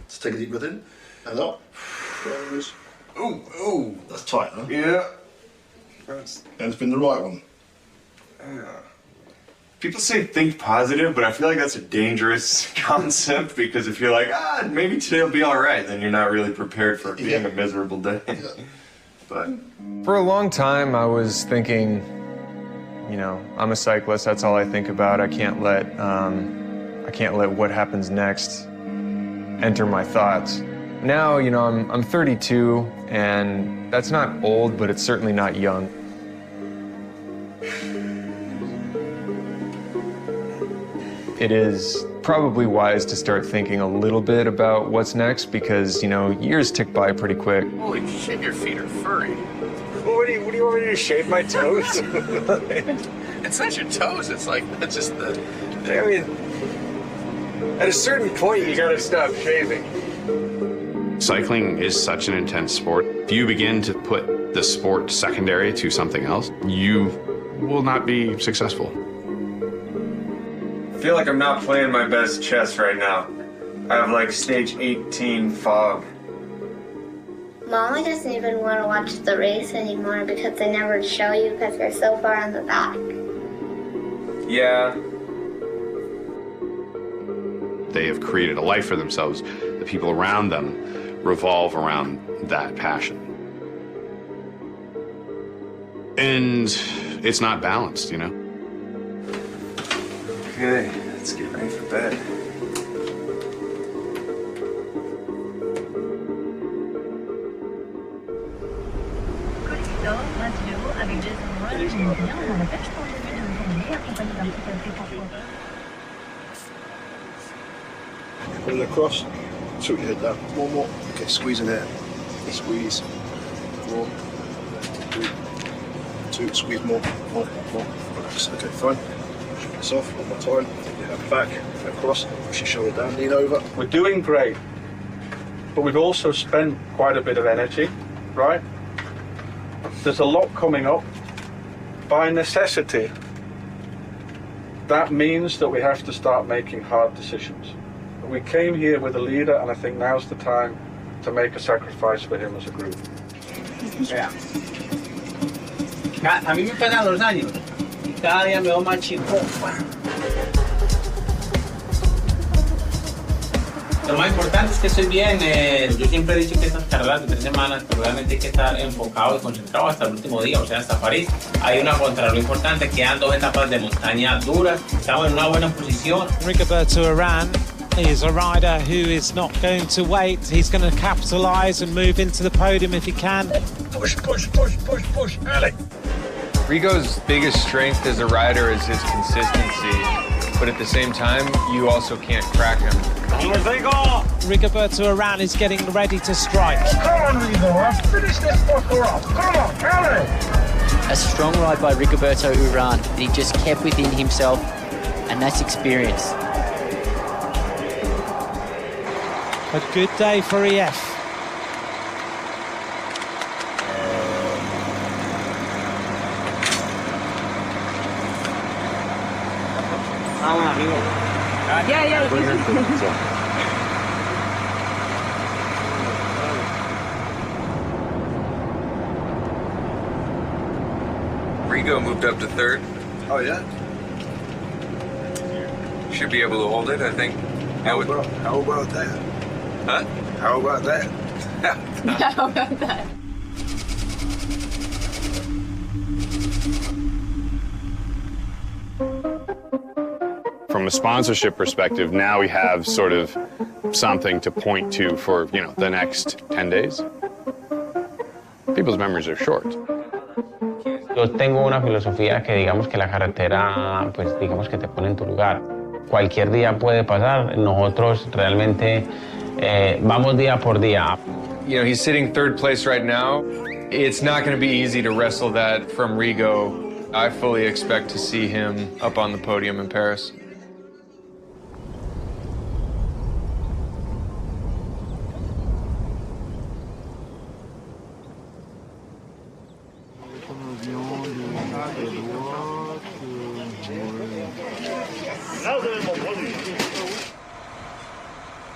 Let's take a deep breath in and out. Ooh, that's tight, huh? Yeah. And it's been the right one. People say think positive, but I feel like that's a dangerous concept because if you're like, maybe today will be all right, then you're not really prepared for it being a miserable day. But for a long time, I was thinking, you know, I'm a cyclist. That's all I think about. I can't let what happens next enter my thoughts. Now, you know, I'm 32, and that's not old, but it's certainly not young. It is probably wise to start thinking a little bit about what's next because, you know, years tick by pretty quick. Holy shit, your feet are furry. What do you want me to do, shave my toes? It's not your toes, it's like, that's just the... I mean, at a certain point, you gotta stop shaving. Cycling is such an intense sport. If you begin to put the sport secondary to something else, you will not be successful. I feel like I'm not playing my best chess right now. I have like stage 18 fog. Mama doesn't even want to watch the race anymore because they never show you because you're so far on the back. Yeah. They have created a life for themselves. The people around them revolve around that passion. And it's not balanced, you know? Okay, let's get ready for bed. Put it across, tilt your head down. One more. Okay, squeeze in there. Squeeze. 4, 3, 2, squeeze more. Relax. Okay, fine. Shut this off one more time. Take your hand back, across, push your shoulder down, lean over. We're doing great, but we've also spent quite a bit of energy, right? There's a lot coming up. By necessity, that means that we have to start making hard decisions. We came here with a leader, and I think now's the time to make a sacrifice for him as a group. Vea. A mí me pegan los años y cada día me veo más chico. Lo más importante es que estoy bien. Yo siempre he dicho que estas carreras de 3 semanas, pero realmente hay que estar enfocado y concentrado hasta el último día, o sea, hasta París. Hay una contrarreloj importante, quedan 2 etapas de montaña duras. Estamos en una buena posición. Rigoberto Urán is a rider who is not going to wait. He's going to capitalise and move into the podium if he can. Push, early. Rigo's biggest strength as a rider is his consistency, but at the same time, you also can't crack him. Rigoberto Urán is getting ready to strike. Come on, Rigo, finish this fucker off. Come on, early. A strong ride by Rigoberto Urán that he just kept within himself, and that's experience. A good day for EF. Rigo moved up to third. Oh, yeah? Should be able to hold it, I think. How about that? Huh? How about that? How about that? From a sponsorship perspective, now we have sort of something to point to for, you know, the next 10 days. People's memories are short. Yo tengo una filosofía que digamos que la carretera, pues digamos que te pone en tu lugar. Cualquier día puede pasar. Nosotros realmente vamos día por día. You know, he's sitting third place right now. It's not going to be easy to wrestle that from Rigo. I fully expect to see him up on the podium in Paris.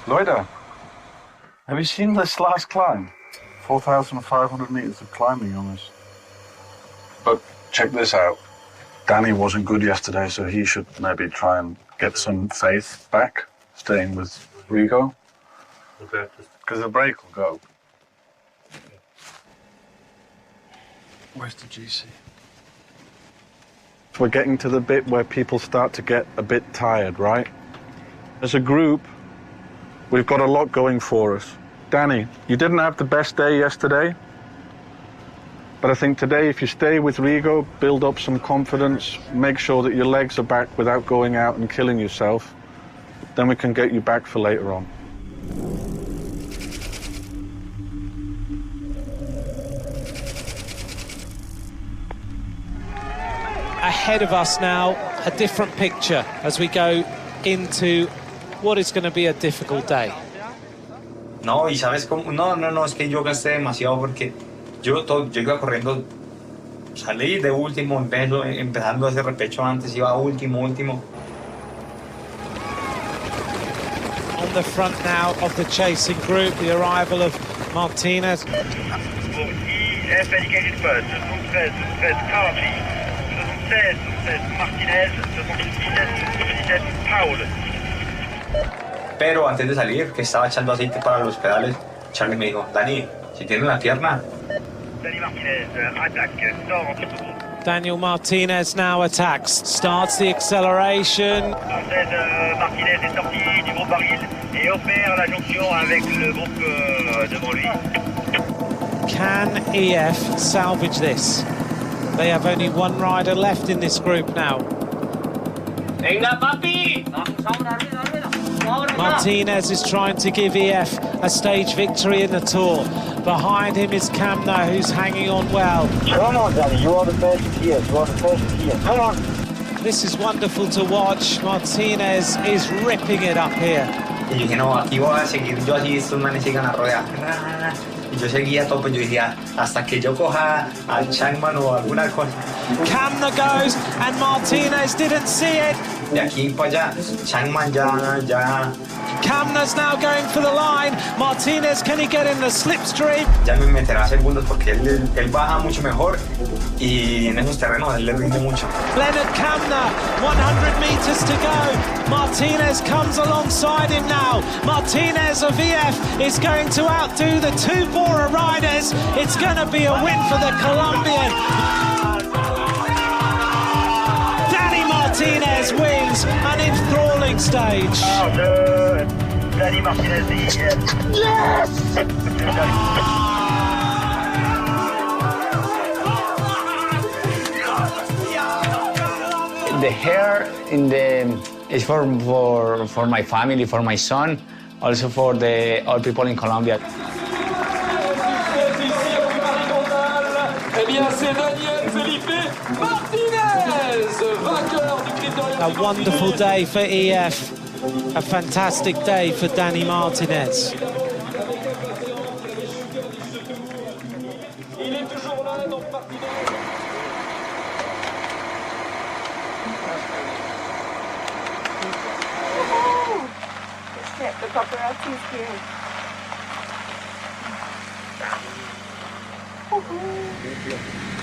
Loida, have you seen this last climb? 4,500 meters of climbing on this. But check this out. Danny wasn't good yesterday, so he should maybe try and get some faith back, staying with Rigo. Okay. Because the break will go. Where's the GC? We're getting to the bit where people start to get a bit tired, right? As a group, we've got a lot going for us. Danny, you didn't have the best day yesterday, but I think today, if you stay with Rigo, build up some confidence, make sure that your legs are back without going out and killing yourself, then we can get you back for later on. Ahead of us now, a different picture as we go into what is going to be a difficult day. No, y sabes cómo, no, es que yo gasté demasiado porque yo iba corriendo, salí de último, empezando ese repecho antes, iba último. On the front now of the chasing group, the arrival of Martinez. IF indicated first, 73 Carty, 76 Martinez, 77 Paul. Pero antes de salir, que estaba echando aceite para los pedales, Charlie me dijo, Dani, si tienes la pierna. Dani Martinez attaque, sort en tout. Daniel Martinez now attacks, starts the acceleration. Martinez est sorti du groupe Baril et opère la jonction avec le groupe devant lui. Can EF salvage this? They have only one rider left in this group now. Venga, papi! Martinez is trying to give EF a stage victory in the Tour. Behind him is Kamna, who's hanging on well. Come on, Danny, you are the best here. Come on. This is wonderful to watch. Martinez is ripping it up here. Y yo dije, no, aquí voy a seguir, yo así, estos manes sigan a rodear. Y yo seguía todo, pues yo decía, hasta que yo coja a Changman o alguna cosa. Kamna goes, and Martinez didn't see it. De aquí para allá, Changman ya. Kamna's now going for the line. Martinez, can he get in the slipstream? Ya me meterá segundos porque él baja mucho mejor y en esos terrenos él le rinde mucho. Leonard Kamna, 100 meters to go. Martinez comes alongside him now. Martinez of EF is going to outdo the two Bora riders. It's going to be a win for the Colombian. Danny Martinez wins an enthralling stage. Danny Martinez, yes! The hair is for my family, for my son, also for all people in Colombia. A wonderful day for EF. A fantastic day for Danny Martinez. The paparazzi's here.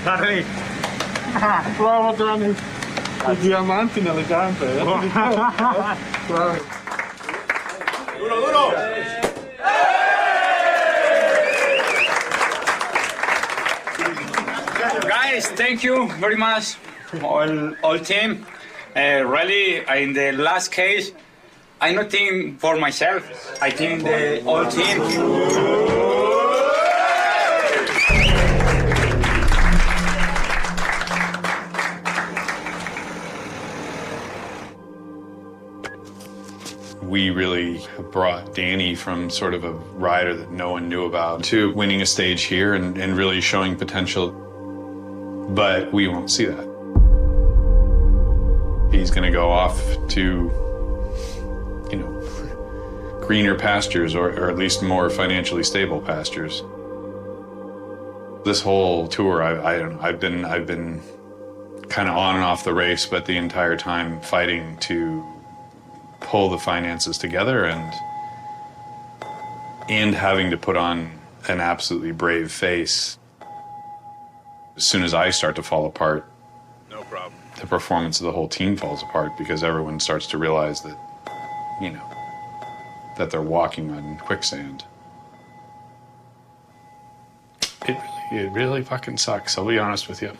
Dani! Bravo, Dani! Il diamante nelle gambe, eh? Bravo. Duro, duro! Guys, thank you very much, all team. Really, in the last case, I not think for myself. I think the whole team. We really brought Danny from sort of a rider that no one knew about to winning a stage here and really showing potential. But we won't see that. He's going to go off to, you know, greener pastures or at least more financially stable pastures. This whole tour, I've been kind of on and off the race, but the entire time fighting to pull the finances together and having to put on an absolutely brave face. As soon as I start to fall apart, No problem. the performance of the whole team falls apart because everyone starts to realize that, you know, that they're walking on quicksand. It really fucking sucks, I'll be honest with you.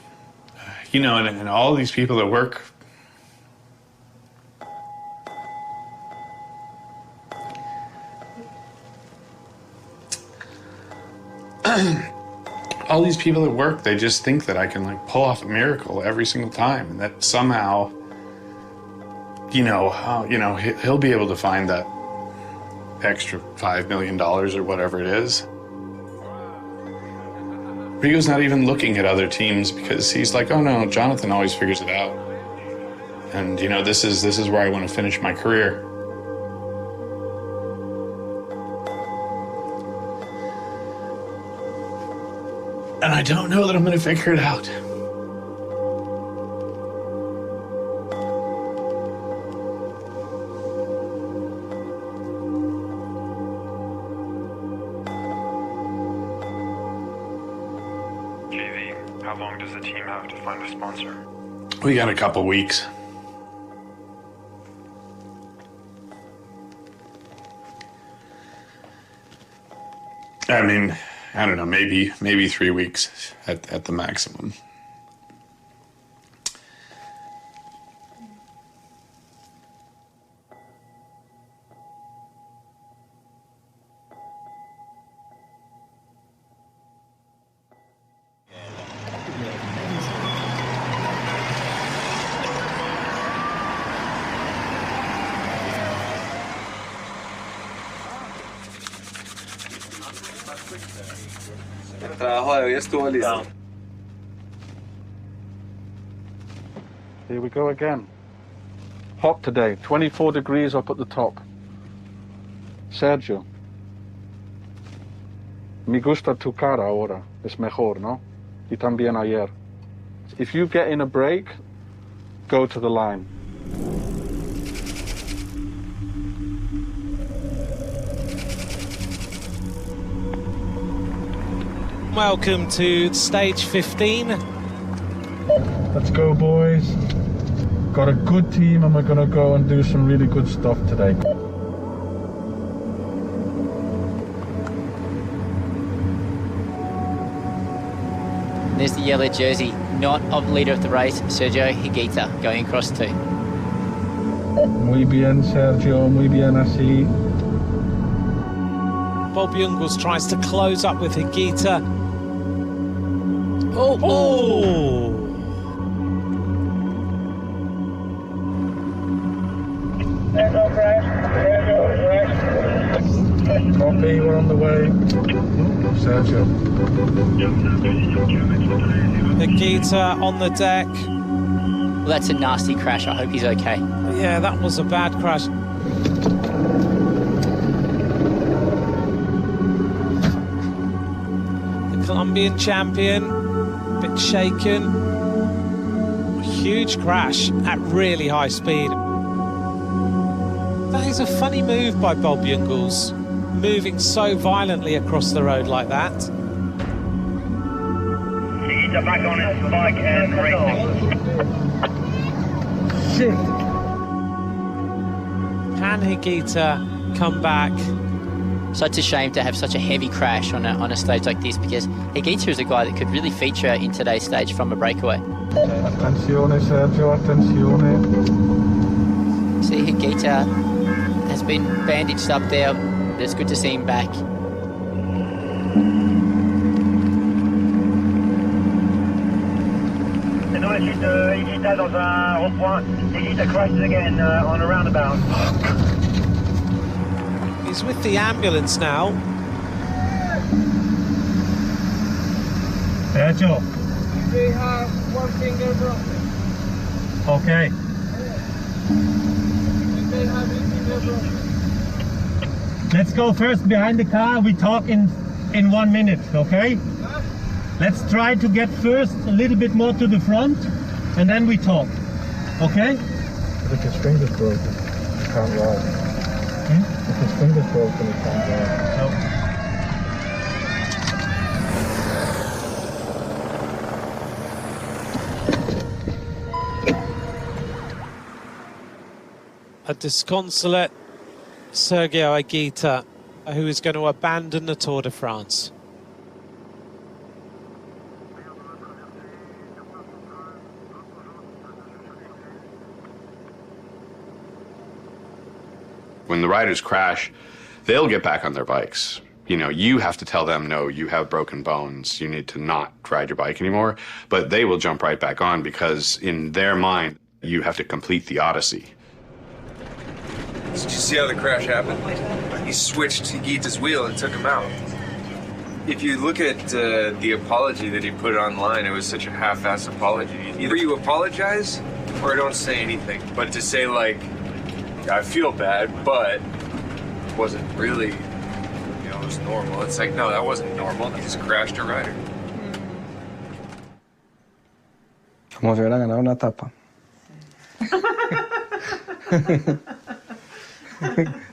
You know, and all these people that work, all these people at work, they just think that I can like pull off a miracle every single time, and that somehow, he'll be able to find that extra $5 million or whatever it is. Rigo's not even looking at other teams because he's like, oh no, Jonathan always figures it out, and you know, this is where I want to finish my career. And I don't know that I'm going to figure it out. JV, how long does the team have to find a sponsor? We got a couple weeks. I mean, I don't know, maybe 3 weeks at the maximum. El trabajo de hoy estuvo listo. Here we go again. Hot today, 24 degrees up at the top. Sergio. Me gusta tu cara ahora. Es mejor, ¿no? Y también ayer. If you get in a break, go to the line. Welcome to stage 15. Let's go, boys. Got a good team and we're going to go and do some really good stuff today. There's the yellow jersey, not of leader of the race, Sergio Higuita, going across too. Muy bien, Sergio. Muy bien, así. Bob Jungels tries to close up with Higuita. Oh! Copy, we're on the way. Sergio. Higuita on the deck. Well, that's a nasty crash. I hope he's okay. Yeah, that was a bad crash. The Colombian champion, a bit shaken. A huge crash at really high speed. That is a funny move by Bob Jungels, moving so violently across the road like that. Higuita back on his bike and racing. Shit. Can Higuita come back? Such a shame to have such a heavy crash on a stage like this, because Higuita is a guy that could really feature in today's stage from a breakaway. Attenzione Sergio, attenzione. See, Higuita has been bandaged up there. It's good to see him back. C'est dommage, Higuita dans un rond-point. Higuita crashes again on a roundabout. He's with the ambulance now. Sergio. They have one finger broken. Okay. They have a finger broken. Let's go first behind the car. We talk in 1 minute, okay? Let's try to get first a little bit more to the front, and then we talk, okay? If his finger's broken, he can't ride. If his finger's broken, he can't ride. A disconsolate Sergio Higuita, who is going to abandon the Tour de France. When the riders crash, they'll get back on their bikes. You know, you have to tell them, no, you have broken bones. You need to not ride your bike anymore. But they will jump right back on because in their mind, you have to complete the odyssey. Did you see how the crash happened? He switched Higuita's wheel and took him out. If you look at the apology that he put online, it was such a half-assed apology. Either you apologize or don't say anything. But to say, like, I feel bad, but it wasn't really, it was normal. It's like, no, that wasn't normal. He just crashed a rider. Como si hubiera ganado una etapa.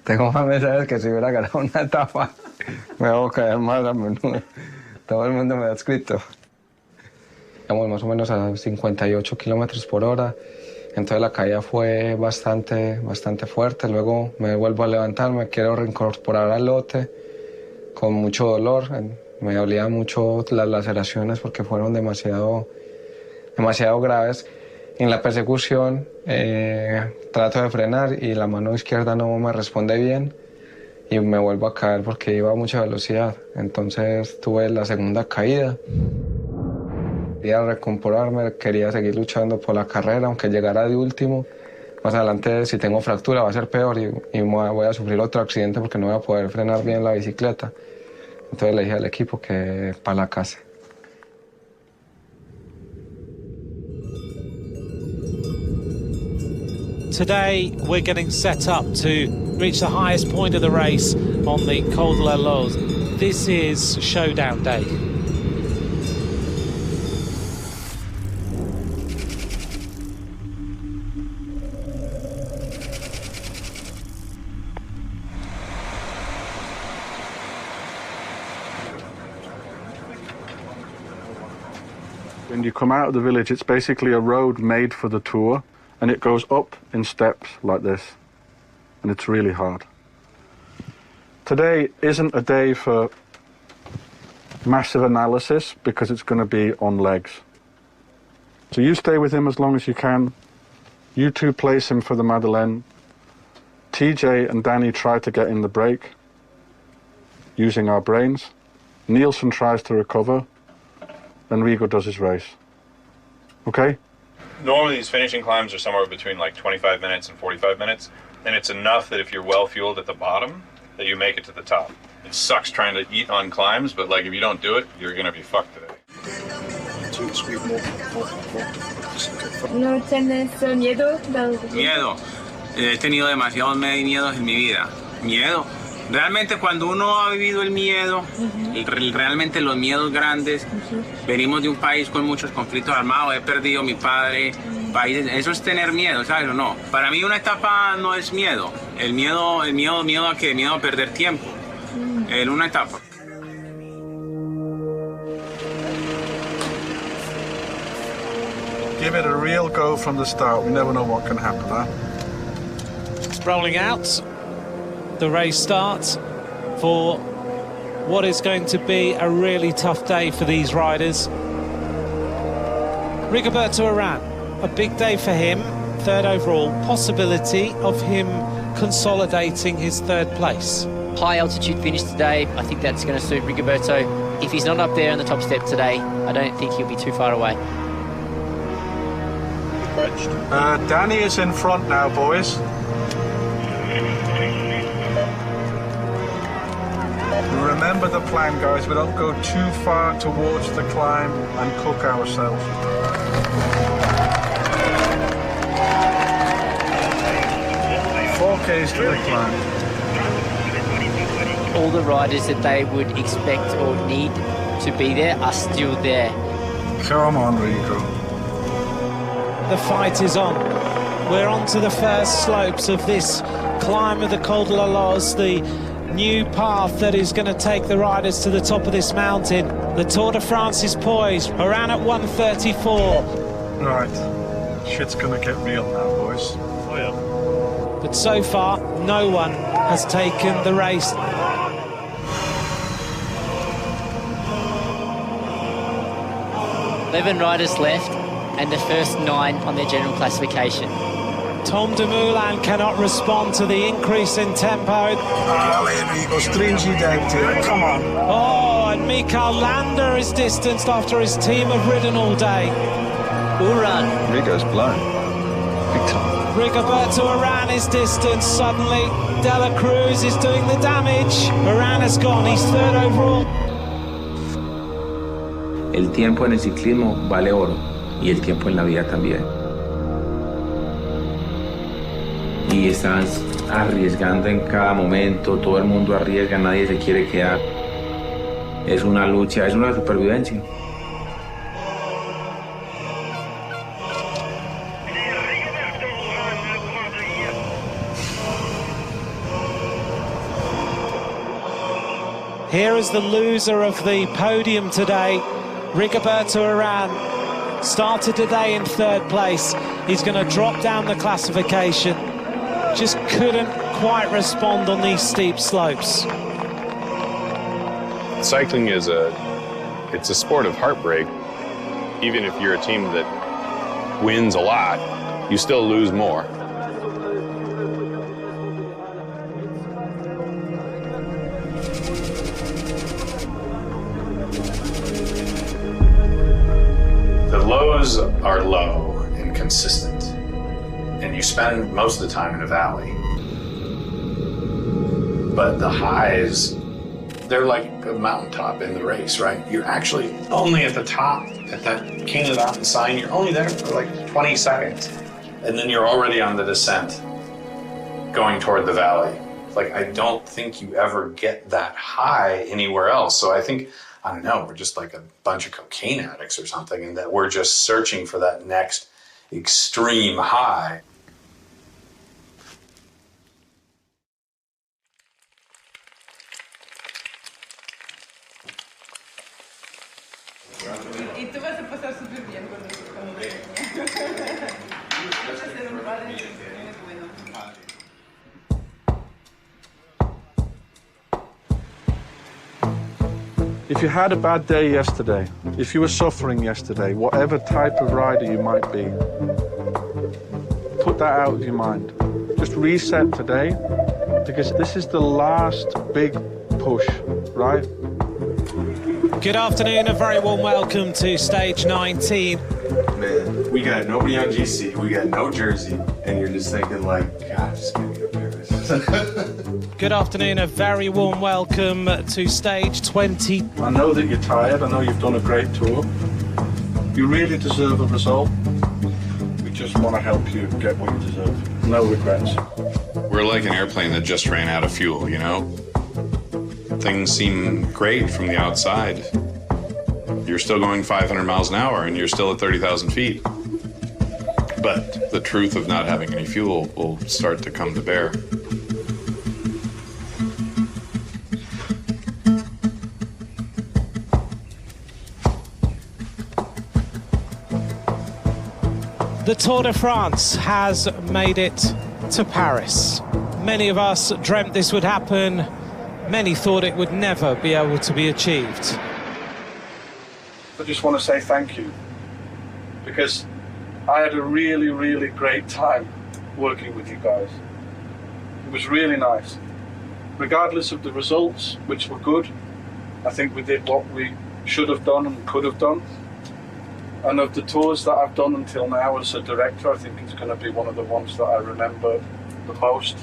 Tengo más mensajes que si hubiera ganado una etapa. Me hago caer más a menudo. Todo el mundo me ha escrito. Estamos más o menos a 58 kilómetros por hora. Entonces la caída fue bastante fuerte. Luego me vuelvo a levantar, me quiero reincorporar al lote con mucho dolor. Me dolían mucho las laceraciones porque fueron demasiado graves. En la persecución trato de frenar y la mano izquierda no me responde bien y me vuelvo a caer porque iba a mucha velocidad. Entonces tuve la segunda caída. Quería recomponerme, quería seguir luchando por la carrera, aunque llegara de último. Más adelante, si tengo fractura, va a ser peor y voy a sufrir otro accidente porque no voy a poder frenar bien la bicicleta. Entonces le dije al equipo que para la casa. Today we're getting set up to reach the highest point of the race on the Col de la Loze. This is showdown day. When you come out of the village, it's basically a road made for the Tour, and it goes up in steps like this, and it's really hard. Today isn't a day for massive analysis because it's going to be on legs. So you stay with him as long as you can. You two place him for the Madeleine. TJ and Danny try to get in the break using our brains. Nielsen tries to recover, and Rigo does his race. Okay? Normally these finishing climbs are somewhere between like 25 minutes and 45 minutes, and it's enough that if you're well fueled at the bottom, that you make it to the top. It sucks trying to eat on climbs, but like if you don't do it, you're gonna be fucked today. ¿No tienes miedo? Miedo. He tenido demasiados miedos en mi vida. Miedo. Realmente cuando uno ha vivido el miedo, realmente los miedos grandes, venimos de un país con muchos conflictos armados, he perdido a mi padre, eso es tener miedo, ¿sabes o no? Para mí una etapa no es miedo, miedo a qué, miedo a perder tiempo, en una etapa. Give it a real go from the start. We never know what can happen, huh? It's rolling out. The race starts for what is going to be a really tough day for these riders. Rigoberto Urán, a big day for him, third overall, possibility of him consolidating his third place. High altitude finish today, I think that's going to suit Rigoberto. If he's not up there on the top step today, I don't think he'll be too far away. Danny is in front now, boys. Remember the plan, guys. We don't go too far towards the climb and cook ourselves. 4 Ks to the climb. All the riders that they would expect or need to be there are still there. Come on, Rigo. The fight is on. We're on to the first slopes of this climb of the Col de la Loze, the new path that is going to take the riders to the top of this mountain. The Tour de France is poised. Urán at 1:34. Right. Shit's going to get real now, boys. Oh, yeah. But so far, no one has taken the race. Eleven riders left, and the first 9 on their general classification. Tom Dumoulin cannot respond to the increase in tempo. Enrico, stringi denti, come on. Oh, and Mikael Landa is distanced after his team have ridden all day. Urán. Rigo's blown. Big time. Rigoberto Urán is distanced suddenly. De la Cruz is doing the damage. Urán has gone, he's third overall. El tiempo en el ciclismo vale oro y el tiempo en la vida también. Y estás arriesgando en cada momento, todo el mundo arriesga, nadie se quiere quedar. Es una lucha, es una supervivencia. Here is the loser of the podium today, Rigoberto Urán. Started today in third place. He's going to drop down the classification. Just couldn't quite respond on these steep slopes. Cycling is it's a sport of heartbreak. Even if you're a team that wins a lot, you still lose more. The lows are low and consistent, and you spend most of the time in a valley. But the highs, they're like a mountaintop in the race, right? You're actually only at the top, at that king of the mountain sign, you're only there for like 20 seconds. And then you're already on the descent, going toward the valley. Like, I don't think you ever get that high anywhere else. So I think, I don't know, we're just like a bunch of cocaine addicts or something, and that we're just searching for that next extreme high. Y tú vas a pasar súper bien cuando vas a ser un padre y eres bueno. If you had a bad day yesterday, if you were suffering yesterday, whatever type of rider you might be, put that out of your mind. Just reset today, because this is the last big push, right? Good afternoon, a very warm welcome to stage 19. Man, we got nobody on GC, we got no jersey, and you're just thinking like, God, just get me up here. Good afternoon, a very warm welcome to stage 20. I know that you're tired, I know you've done a great tour. You really deserve a result. We just want to help you get what you deserve. No regrets. We're like an airplane that just ran out of fuel, you know? Things seem great from the outside. You're still going 500 miles an hour and you're still at 30,000 feet. But the truth of not having any fuel will start to come to bear. The Tour de France has made it to Paris. Many of us dreamt this would happen. Many thought it would never be able to be achieved. I just want to say thank you, because I had a really, really great time working with you guys. It was really nice. Regardless of the results, which were good, I think we did what we should have done and could have done. And of the tours that I've done until now as a director, I think it's going to be one of the ones that I remember the most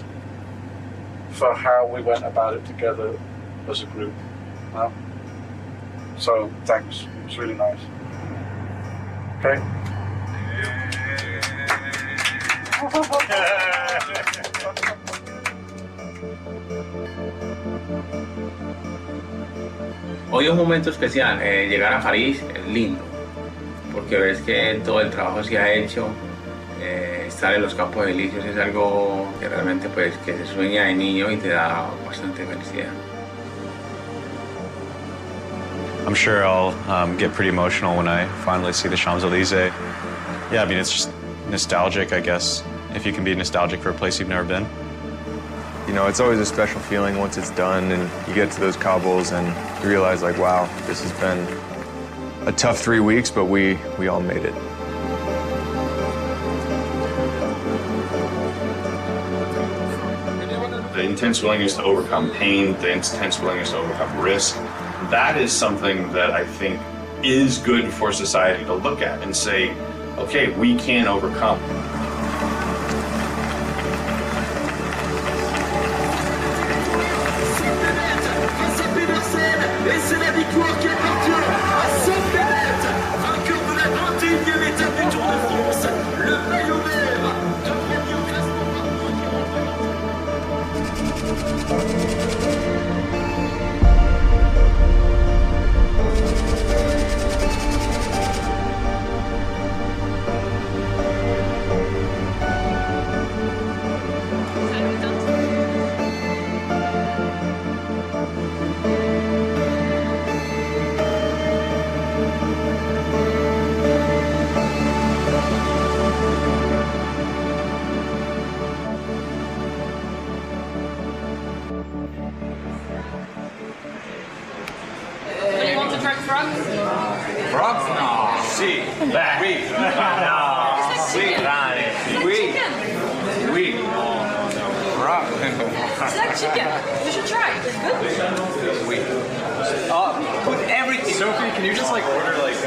for how we went about it together as a group. So thanks, it was really nice. Okay? Hoy es un momento especial, llegar a París es lindo, porque ves que todo el trabajo se ha hecho, estar en los Campos Elíseos es algo que realmente pues que se sueña de niño y te da bastante felicidad. I'm sure I'll get pretty emotional when I finally see the Champs-Élysées. Yeah, I mean, it's just nostalgic, I guess, if you can be nostalgic for a place you've never been. You know, it's always a special feeling once it's done and you get to those cobbles and you realize, like, wow, this has been a tough 3 weeks, but we all made it. The intense willingness to overcome pain, the intense willingness to overcome risk, that is something that I think is good for society to look at and say, okay, we can overcome. Et c'est la victoire qui appartient à Saint-Péret, vainqueur de la 21e étape du Tour de France, le maillot vert, premier au classement. Frogs? No. Si. Beh. Oui. No. Si. Rane. Oui. Oui. Frog. It's like chicken. You should try. It's good. Oui. Put everything. Sophie, can you just like order like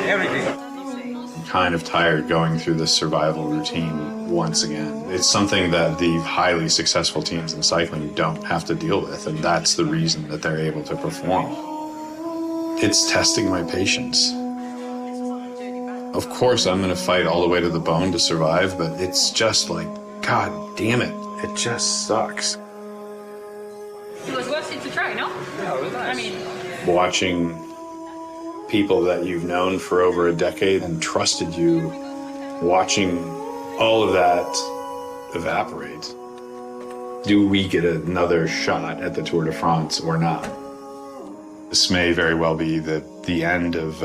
everything? I'm kind of tired going through this survival routine once again. It's something that the highly successful teams in cycling don't have to deal with, and that's the reason that they're able to perform. It's testing my patience. Of course, I'm going to fight all the way to the bone to survive, but it's just like, God damn it, it just sucks. It was worth it to try, no? Yeah, it was nice. I mean, Watching people that you've known for over a decade and trusted you, watching all of that evaporate. Do we get another shot at the Tour de France or not? This may very well be the end of,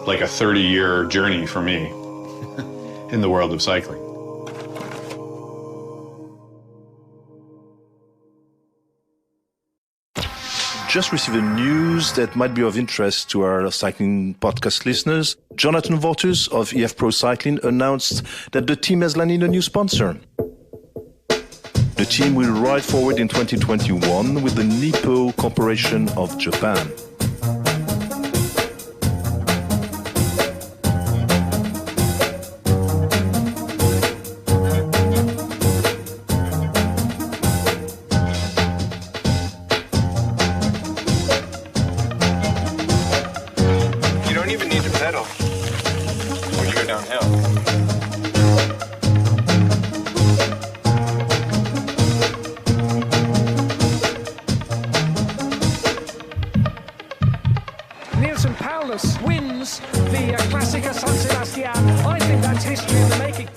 like a 30-year journey for me in the world of cycling. Just received a news that might be of interest to our cycling podcast listeners. Jonathan Vortus of EF Pro Cycling announced that the team has landed a new sponsor. The team will ride forward in 2021 with the Nippo Corporation of Japan. Wins the Classica San Sebastian. I think that's history in the making.